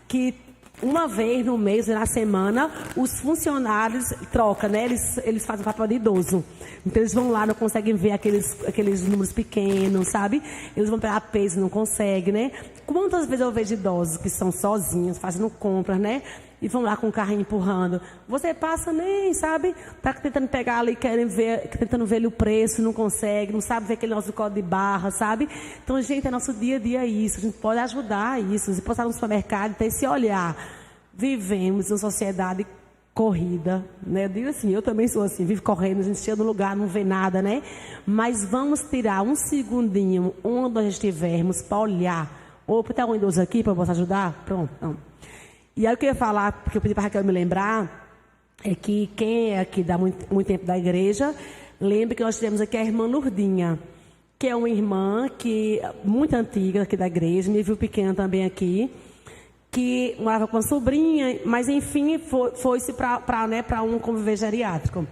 que uma vez no mês, na semana, os funcionários trocam, né? Eles fazem o papel de idoso. Então, eles vão lá, não conseguem ver aqueles números pequenos, sabe? Eles vão pegar peso, não conseguem, né? Quantas vezes eu vejo idosos que são sozinhos, fazendo compras, né? E vão lá com o carrinho empurrando. Você passa nem, sabe? Tá tentando pegar ali, tentando ver ali o preço, não consegue, não sabe ver aquele nosso código de barra, sabe? Então, gente, é nosso dia a dia isso. A gente pode ajudar isso. Se passar no supermercado, ter esse olhar. Vivemos em uma sociedade corrida, né? Eu digo assim, eu também sou assim, vivo correndo, a gente chega no lugar, não vê nada, né? Mas vamos tirar um segundinho onde nós estivermos para olhar. Ou tem algum idoso aqui para eu poder ajudar? Pronto, não. E aí o que eu ia falar, porque eu pedi para a Raquel me lembrar, é que quem é aqui dá muito tempo da igreja, lembre que nós tivemos aqui a irmã Lourdinha, que é uma irmã muito antiga aqui da igreja, me viu pequena também aqui, que morava com a sobrinha, mas enfim, foi-se para um convívio geriátrico.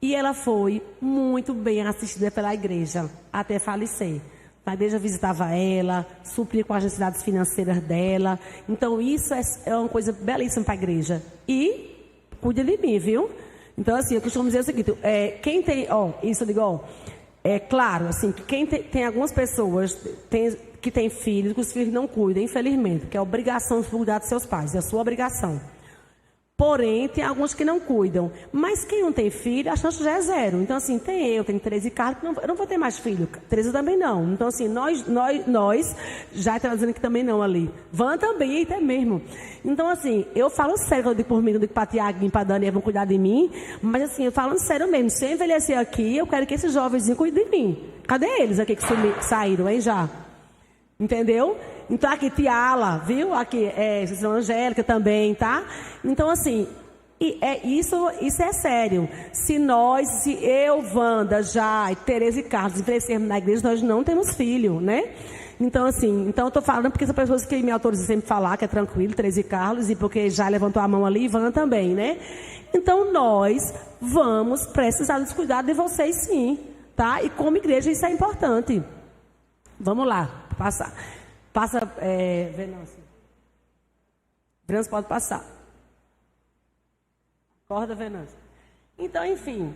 E ela foi muito bem assistida pela igreja, até falecer. A igreja visitava ela, supria com as necessidades financeiras dela. Então, isso é uma coisa belíssima para a igreja. E cuida de mim, viu? Então, assim, eu costumo dizer o seguinte, quem tem, isso eu digo, é claro, assim, que quem tem algumas pessoas que têm filhos, que os filhos não cuidam, infelizmente, que é a obrigação de cuidar dos seus pais, é a sua obrigação. Porém, tem alguns que não cuidam. Mas quem não tem filho, a chance já é zero. Então, assim, eu tenho 13 carros, eu não vou ter mais filho. 13 também não. Então, assim, nós já está dizendo que também não ali. Van também, até mesmo. Então, assim, eu falo sério, eu digo por mim, eu digo para Tiago, para Dani, vão cuidar de mim. Mas, assim, eu falo sério mesmo. Se eu envelhecer aqui, eu quero que esses jovens cuidem de mim. Cadê eles aqui que saíram, hein, já? Entendeu? Então, aqui, Tiala, viu? Aqui, Angélica também, tá? Então, assim, isso é sério. Se eu, Wanda, já, Tereza e Carlos, envelhecermos na igreja, nós não temos filho, né? Então, assim, eu tô falando porque são pessoas que me autorizam sempre a falar, que é tranquilo, Tereza e Carlos, e porque já levantou a mão ali, e Wanda também, né? Então, nós vamos precisar dos cuidados de vocês, sim, tá? E como igreja, isso é importante. Vamos lá, passa, Venâncio. Venâncio pode passar. Acorda, Venâncio. Então, enfim.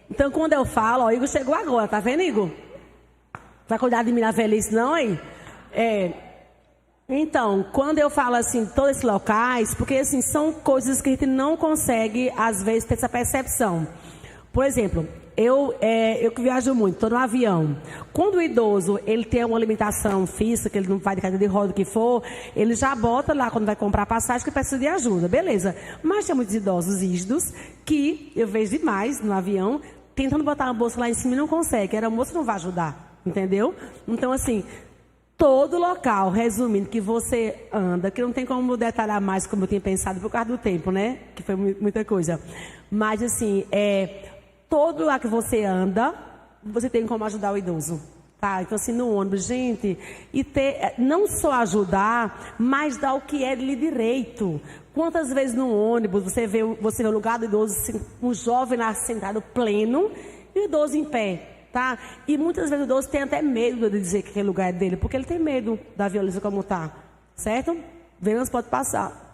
Então, quando eu falo, o Igor chegou agora, tá vendo, Igor? Vai cuidar de mim na velhice, não, hein? Então, quando eu falo assim, todos esses locais, porque assim, são coisas que a gente não consegue, às vezes, ter essa percepção. Por exemplo, eu que viajo muito, estou no avião. Quando o idoso ele tem uma limitação física, que ele não vai de cadeira de roda, o que for, ele já bota lá quando vai comprar passagem que precisa de ajuda, beleza. Mas tem muitos idosos rígidos que eu vejo demais no avião, tentando botar uma bolsa lá em cima e não consegue. A moça não vai ajudar, entendeu? Então, assim, todo local, resumindo, que você anda, que não tem como detalhar mais como eu tinha pensado por causa do tempo, né? Que foi muita coisa. Mas, assim, todo lugar que você anda, você tem como ajudar o idoso, tá? Então, assim, no ônibus, gente, e não só ajudar, mas dar o que é de direito. Quantas vezes no ônibus você vê o lugar do idoso, um jovem lá sentado pleno e o idoso em pé, tá? E muitas vezes o idoso tem até medo de dizer que aquele lugar é dele, porque ele tem medo da violência como tá, certo? Venâncio pode passar.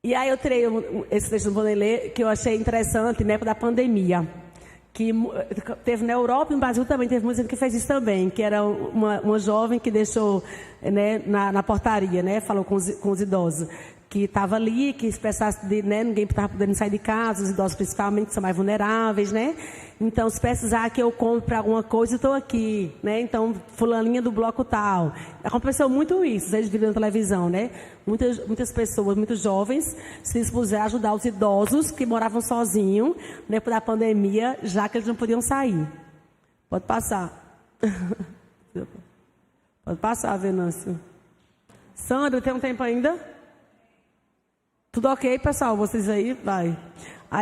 E aí eu tirei esse texto, não vou nem ler, que eu achei interessante, na época da pandemia. Que teve na Europa e no Brasil também, teve muita gente que fez isso também, que era uma jovem que deixou, né, na portaria, né, falou com os idosos, que estava ali, que expressasse, né, ninguém estava podendo sair de casa, os idosos principalmente, que são mais vulneráveis, né? Então, se precisar que eu compre alguma coisa, eu estou aqui, né? Então, fulaninha do bloco tal. Aconteceu muito isso, vocês viram na televisão, né? Muitas pessoas, muitos jovens, se dispuseram a ajudar os idosos que moravam sozinhos, né, por a pandemia, já que eles não podiam sair. Pode passar. Pode passar, Venâncio. Sandra, tem um tempo ainda? Tudo ok, pessoal? Vocês aí? Vai.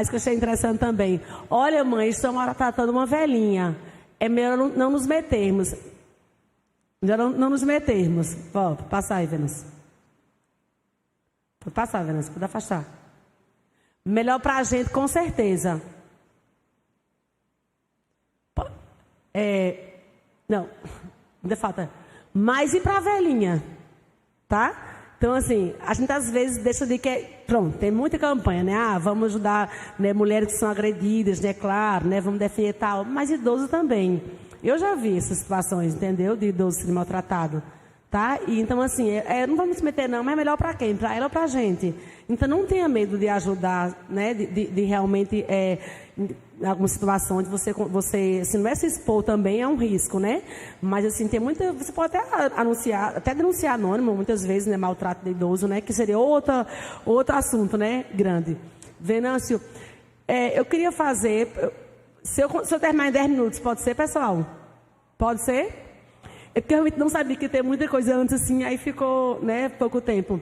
Isso que eu achei interessante também. Olha, mãe, estamos tratando uma velhinha. É melhor não nos metermos. Melhor não nos metermos. Pode passar aí, Venâncio. Pode passar, Venâncio. Pode afastar. Melhor para a gente, com certeza. Não. Ainda falta. Mas e para a velhinha? Tá? Então, assim, a gente às vezes deixa de que... Pronto, tem muita campanha, né? Vamos ajudar, né, mulheres que são agredidas, né? Claro, né? Vamos defender tal. Mas idoso também. Eu já vi essas situações, entendeu? De idoso sendo maltratado. tá? E então, assim, não vamos se meter não, mas é melhor para quem? Para ela ou para a gente? Então, não tenha medo de ajudar, né? De realmente, em algumas situações, você assim, não é se expor também, é um risco, né? Mas, assim, tem muita... Você pode até denunciar anônimo, muitas vezes, né? Maltrato de idoso, né? Que seria outro assunto, né? Grande. Venâncio, eu queria fazer... Se eu terminar em 10 minutos, pode ser, pessoal? Pode ser? É porque eu realmente não sabia que ia ter muita coisa antes, assim, aí ficou, né, pouco tempo.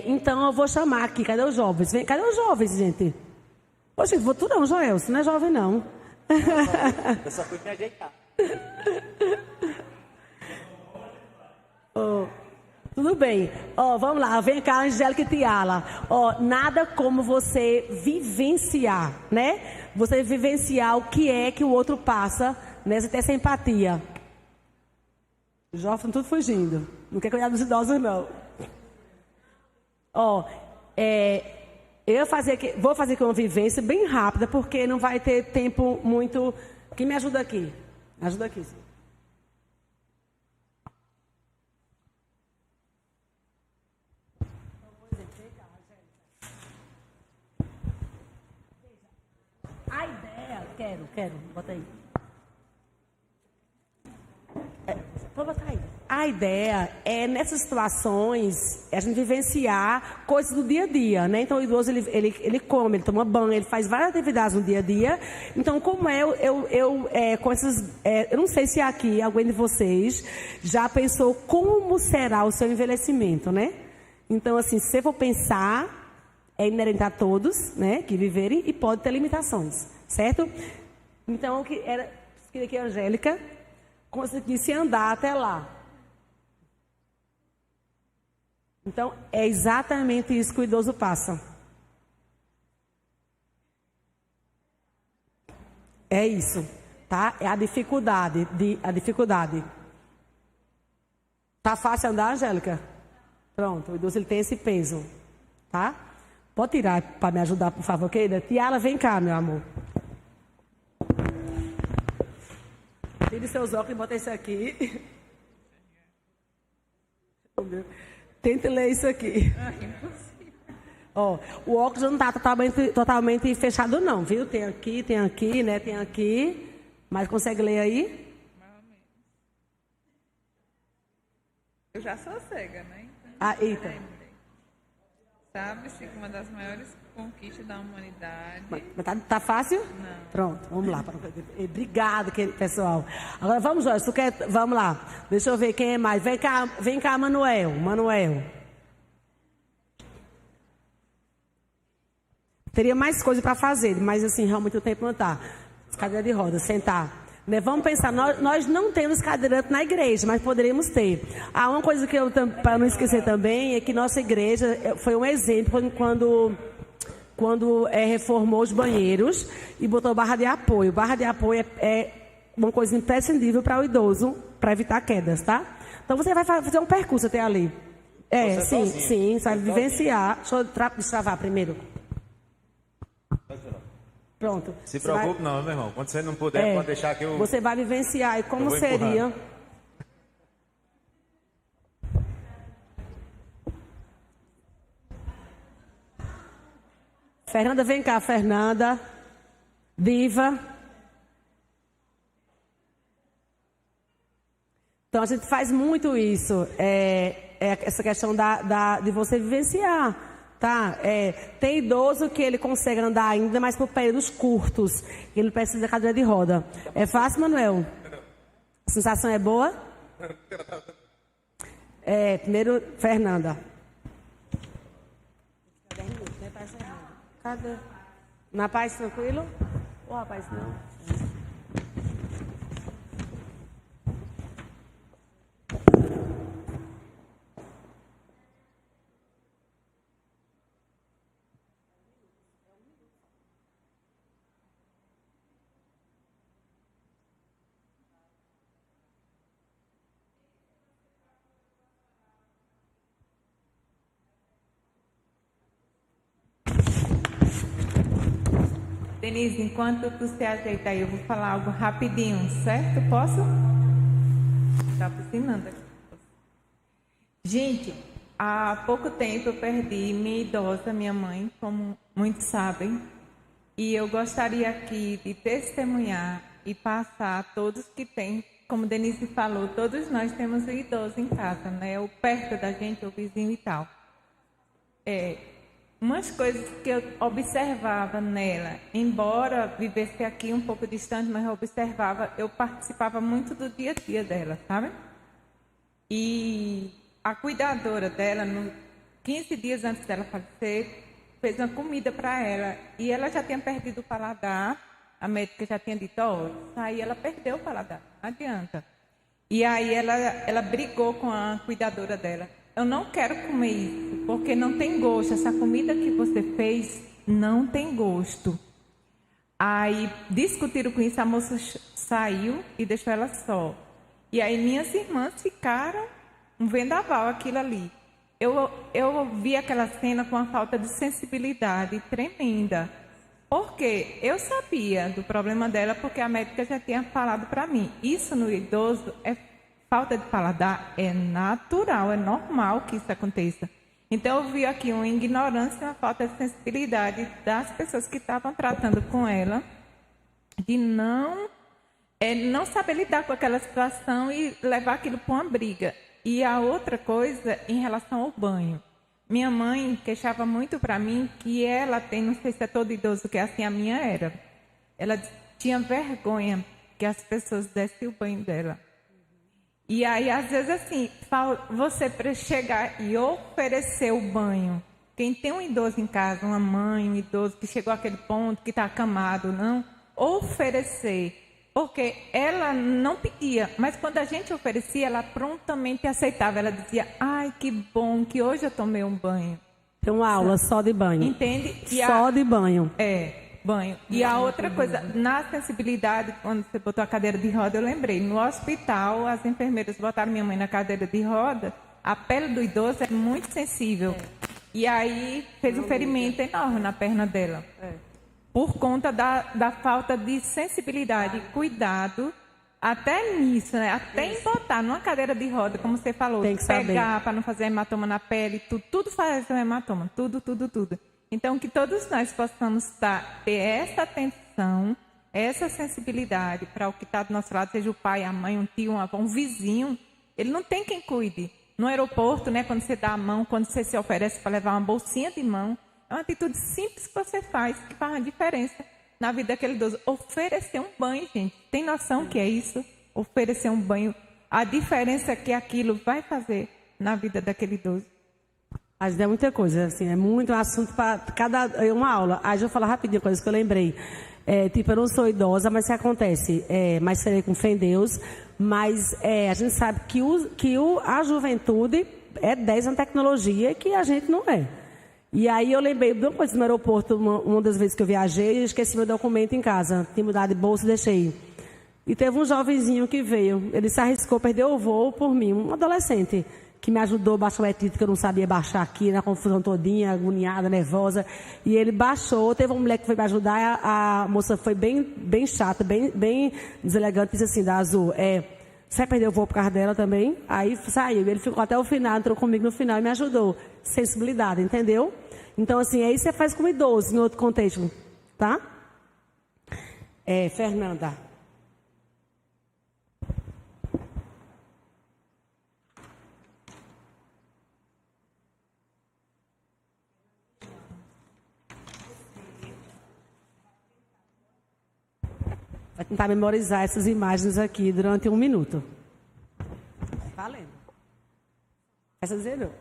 Então, eu vou chamar aqui. Cadê os jovens? Cadê os jovens, gente? Poxa, vou tu não, Joel. Você não é jovem, não. Eu só fui me ajeitar. Tudo bem. Vamos lá. Vem cá, Angélica e Tiala. Nada como você vivenciar, né? Você vivenciar o que é que o outro passa, né? Você ter essa empatia. Os jovens estão tudo fugindo. Não quer cuidar dos idosos, não. Vou fazer aqui uma vivência bem rápida, porque não vai ter tempo muito... Quem me ajuda aqui? Ajuda aqui. A ideia... Quero. Bota aí. Pode botar aí. A ideia é, nessas situações, a gente vivenciar coisas do dia a dia, né? Então, o idoso, ele come, ele toma banho, ele faz várias atividades no dia a dia. Então, como com essas... eu não sei se aqui, alguém de vocês já pensou como será o seu envelhecimento, né? Então, assim, se você for pensar, é inerente a todos, né? Que viverem e pode ter limitações, certo? Então, queria que a Angélica conseguisse andar até lá. Então, é exatamente isso que o idoso passa. É isso, tá? É a dificuldade. Tá fácil andar, Angélica? Pronto, o idoso ele tem esse peso, tá? Pode tirar para me ajudar, por favor, querida? Tiara, vem cá, meu amor. Tire seus óculos e bota isso aqui. Tente ler isso aqui. O óculos não está totalmente fechado não, viu? Tem aqui, né? Tem aqui. Mas consegue ler aí? Mais ou menos. Eu já sou cega, né? Então, eita. Sabe-se que uma das maiores conquistas da humanidade... Mas tá fácil? Não. Pronto, vamos lá. Obrigado, pessoal. Agora vamos, Jorge, vamos lá. Deixa eu ver quem é mais. Vem cá, Manuel. Teria mais coisa para fazer, mas assim, realmente o tempo não está. Cadeira de roda, sentar. Né? Vamos pensar, nós não temos cadeirante na igreja, mas poderíamos ter. Uma coisa que eu, para não esquecer também, é que nossa igreja foi um exemplo quando reformou os banheiros e botou barra de apoio. Barra de apoio é uma coisa imprescindível para o idoso, para evitar quedas, tá? Então você vai fazer um percurso até ali. Sim, sabe vivenciar. Deixa eu destravar primeiro. Pronto. Se preocupe não, meu irmão. Quando você não puder, pode deixar que eu... Você vai vivenciar. E como seria... Fernanda, vem cá, Fernanda. Diva. Então, a gente faz muito isso. Essa questão de você vivenciar. Tá? Tem idoso que ele consegue andar ainda, mas por períodos curtos. Ele precisa de cadeira de roda. É fácil, Manuel? A sensação é boa? Primeiro, Fernanda. Cadê? Na paz, tranquilo? Rapaz, não. Denise, enquanto tu se ajeita aí, eu vou falar algo rapidinho, certo? Posso? Tá ensinando aqui. Gente, há pouco tempo eu perdi minha idosa, minha mãe, como muitos sabem. E eu gostaria aqui de testemunhar e passar a todos que têm, como Denise falou, todos nós temos um idoso em casa, né? Ou perto da gente, o vizinho e tal. Umas coisas que eu observava nela, embora vivesse aqui um pouco distante, mas eu participava muito do dia a dia dela, sabe? E a cuidadora dela, 15 dias antes dela falecer, fez uma comida para ela. E ela já tinha perdido o paladar. A médica já tinha dito, aí ela perdeu o paladar, não adianta. E aí ela brigou com a cuidadora dela. Eu não quero comer isso, porque não tem gosto. Essa comida que você fez não tem gosto. Aí discutiram com isso, a moça saiu e deixou ela só. E aí minhas irmãs ficaram um vendaval aquilo ali. Eu vi aquela cena com uma falta de sensibilidade tremenda. Porque eu sabia do problema dela, porque a médica já tinha falado para mim. Isso no idoso falta de paladar, é natural, é normal que isso aconteça. Então eu vi aqui uma ignorância, uma falta de sensibilidade das pessoas que estavam tratando com ela, de não saber lidar com aquela situação e levar aquilo para uma briga. E a outra coisa, em relação ao banho. Minha mãe queixava muito para mim que ela tem, não sei se é todo idoso que é assim, a minha era. Ela tinha vergonha que as pessoas dessem o banho dela. E aí, às vezes, assim, você chegar e oferecer o banho. Quem tem um idoso em casa, uma mãe, um idoso que chegou àquele ponto, que está acamado, não, oferecer. Porque ela não pedia, mas quando a gente oferecia, ela prontamente aceitava. Ela dizia, ai, que bom que hoje eu tomei um banho. Tem uma aula só de banho. Entende? Só de banho. Banho. E a outra coisa, na sensibilidade, quando você botou a cadeira de roda, eu lembrei. No hospital, as enfermeiras botaram minha mãe na cadeira de roda. A pele do idoso é muito sensível. E aí fez um ferimento enorme na perna dela. Por conta da falta de sensibilidade e cuidado, até nisso, né? Até em botar numa cadeira de roda, como você falou, tem que pegar para não fazer hematoma na pele, tudo faz hematoma, tudo. Então, que todos nós possamos ter essa atenção, essa sensibilidade para o que está do nosso lado, seja o pai, a mãe, um tio, um avô, um vizinho. Ele não tem quem cuide. No aeroporto, né, quando você dá a mão, quando você se oferece para levar uma bolsinha de mão, é uma atitude simples que você faz, que faz uma diferença na vida daquele idoso. Oferecer um banho, gente. Tem noção que é isso? Oferecer um banho. A diferença que aquilo vai fazer na vida daquele idoso. Mas é muita coisa, assim, é muito assunto para uma aula. Aí eu vou falar rapidinho, coisas que eu lembrei. Eu não sou idosa, mas o que acontece? Mas serei com fé em Deus. Mas a gente sabe que a juventude é 10 na tecnologia que a gente não é. E aí eu lembrei de uma coisa no aeroporto, uma das vezes que eu viajei, eu esqueci meu documento em casa. Tinha mudado de bolsa e deixei. E teve um jovenzinho que veio. Ele se arriscou, perdeu o voo por mim, um adolescente, que me ajudou a baixar o etito, que eu não sabia baixar aqui, na confusão todinha, agoniada, nervosa. E ele baixou, teve uma mulher que foi me ajudar, a moça foi bem chata, bem deselegante, disse assim, da Azul, você vai perder o voo por causa dela também? Aí saiu, ele ficou até o final, entrou comigo no final e me ajudou. Sensibilidade, entendeu? Então, assim, aí você faz como idoso, em outro contexto, tá? Fernanda. Vai tentar memorizar essas imagens aqui durante 1 minuto. Valendo. Essa dizer não.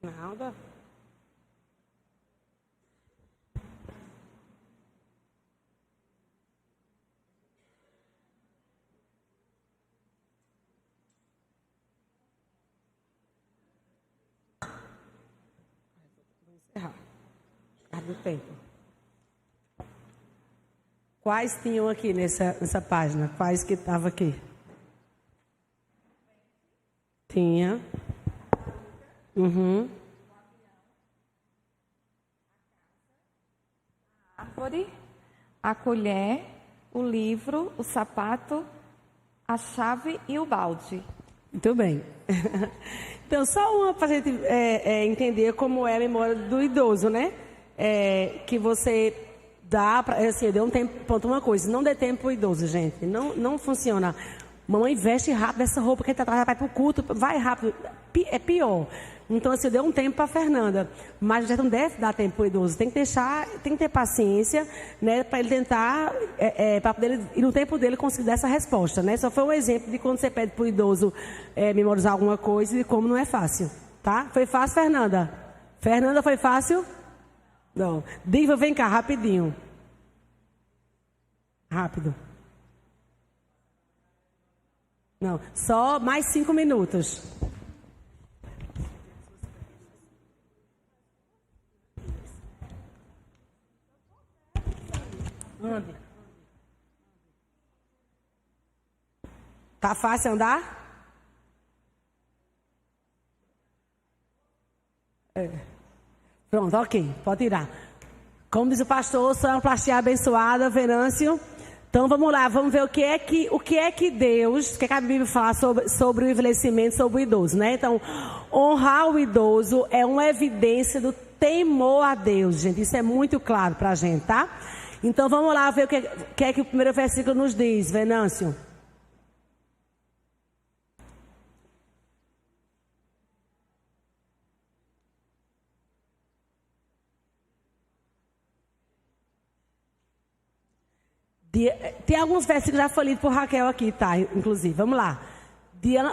Nada. Do tempo. Quais tinham aqui nessa página? Quais que estavam aqui? Tinha. Uhum. A árvore, a colher, o livro, o sapato, a chave e o balde. Muito bem. Então, só uma para a gente entender como é a memória do idoso, né? Que você dá, assim, eu dei um tempo, pronto, uma coisa, não dê tempo para o idoso, gente. Não funciona. Mamãe veste rápido essa roupa que vai para o culto, vai rápido. É pior. Então, assim, eu dei um tempo para a Fernanda, mas já não deve dar tempo para o idoso. Tem que ter paciência, né, para ele tentar, para poder ir no tempo dele conseguir dar essa resposta, né? Só foi um exemplo de quando você pede para o idoso memorizar alguma coisa e como não é fácil, tá? Foi fácil, Fernanda? Fernanda, foi fácil? Não. Diva, vem cá, rapidinho. Rápido. Não, só mais 5 minutos. Ande. Tá fácil andar? Pronto, ok, pode tirar. Como diz o pastor, sonoplastia abençoada, Venâncio. Então vamos lá, vamos ver o que é que Deus, o que a Bíblia fala sobre o envelhecimento, sobre o idoso, né? Então, honrar o idoso é uma evidência do temor a Deus, gente. Isso é muito claro pra gente, tá? Então vamos lá ver o que é que o primeiro versículo nos diz, Venâncio. Tem alguns versículos já foi lido por Raquel aqui, tá? Inclusive, vamos lá.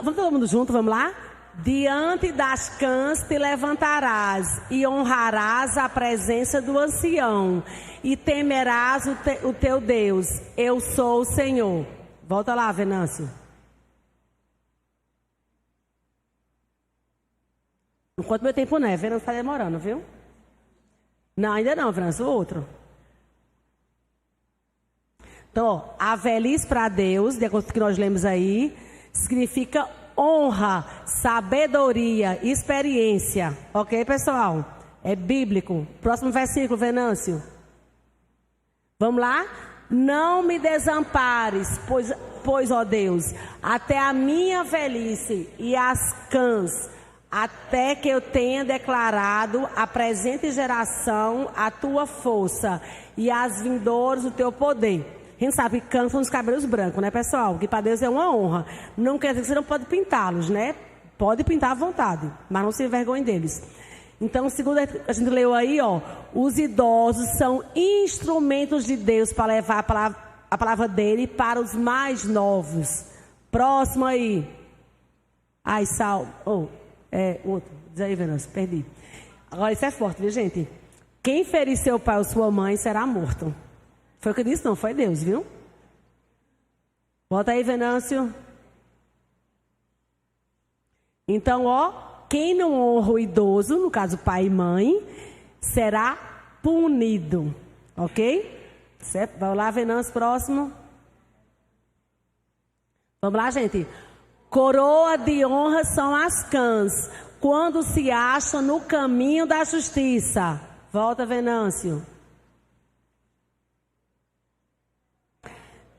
Vamos todo mundo junto, vamos lá? Diante das cãs te levantarás e honrarás a presença do ancião e temerás o teu Deus. Eu sou o Senhor. Volta lá, Venâncio. Enquanto meu tempo não é, Venâncio está demorando, viu? Não, ainda não, Venâncio, o outro. Então, ó, a velhice para Deus, de acordo com o que nós lemos aí, significa honra, sabedoria, experiência. Ok, pessoal? É bíblico. Próximo versículo, Venâncio. Vamos lá? Não me desampares, pois, ó Deus, até a minha velhice e as cãs, até que eu tenha declarado à presente geração a tua força e às vindouras o teu poder. A gente sabe que cães são os cabelos brancos, né, pessoal? Que para Deus é uma honra. Não quer dizer que você não pode pintá-los, né? Pode pintar à vontade, mas não se envergonhe deles. Então, segundo a gente leu aí, ó, os idosos são instrumentos de Deus para levar a palavra dele para os mais novos. Próximo aí. Ai, outro. Diz aí, Venâncio, perdi. Agora, isso é forte, viu, gente? Quem ferir seu pai ou sua mãe será morto. Foi o que eu disse, não, foi Deus, viu? Bota aí, Venâncio. Então, ó, quem não honra o idoso, no caso pai e mãe, será punido, ok? Certo? Vamos lá, Venâncio, próximo. Vamos lá, gente. Coroa de honra são as cãs, quando se acham no caminho da justiça. Volta, Venâncio.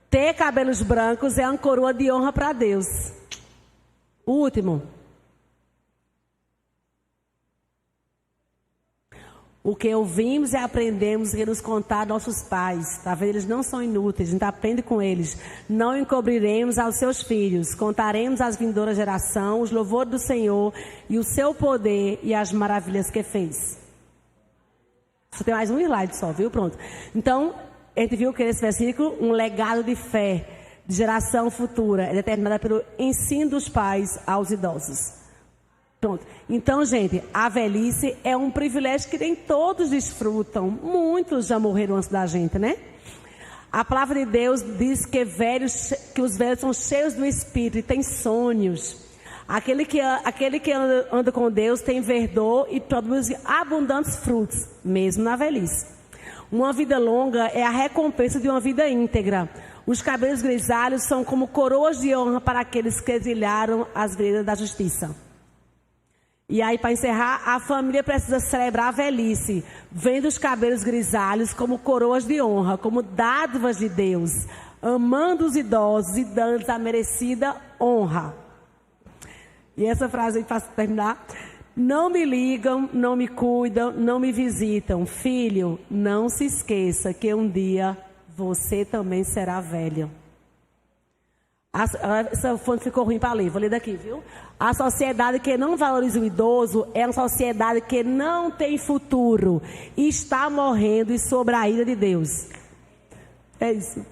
Ter cabelos brancos é uma coroa de honra para Deus. O último. O que ouvimos e aprendemos que nos contar nossos pais. Tá vendo? Eles não são inúteis, a gente aprende com eles. Não encobriremos aos seus filhos. Contaremos às vindouras gerações os louvores do Senhor e o seu poder e as maravilhas que fez. Só tem mais um slide só, viu? Pronto. Então, a gente viu que nesse versículo, um legado de fé, de geração futura, é determinada pelo ensino dos pais aos idosos. Pronto. Então, gente, a velhice é um privilégio que nem todos desfrutam. Muitos já morreram antes da gente, né? A palavra de Deus diz que os velhos são cheios do Espírito e têm sonhos. Aquele que anda com Deus tem verdor e produz abundantes frutos, mesmo na velhice. Uma vida longa é a recompensa de uma vida íntegra. Os cabelos grisalhos são como coroas de honra para aqueles que trilharam as veredas da justiça. E aí, para encerrar, a família precisa celebrar a velhice, vendo os cabelos grisalhos como coroas de honra, como dádivas de Deus, amando os idosos e dando a merecida honra. E essa frase aí, para terminar: não me ligam, não me cuidam, não me visitam. Filho, não se esqueça que um dia você também será velho. Essa fonte ficou ruim para ler, vou ler daqui, viu? A sociedade que não valoriza o idoso é uma sociedade que não tem futuro e está morrendo e sob a ira de Deus. É isso.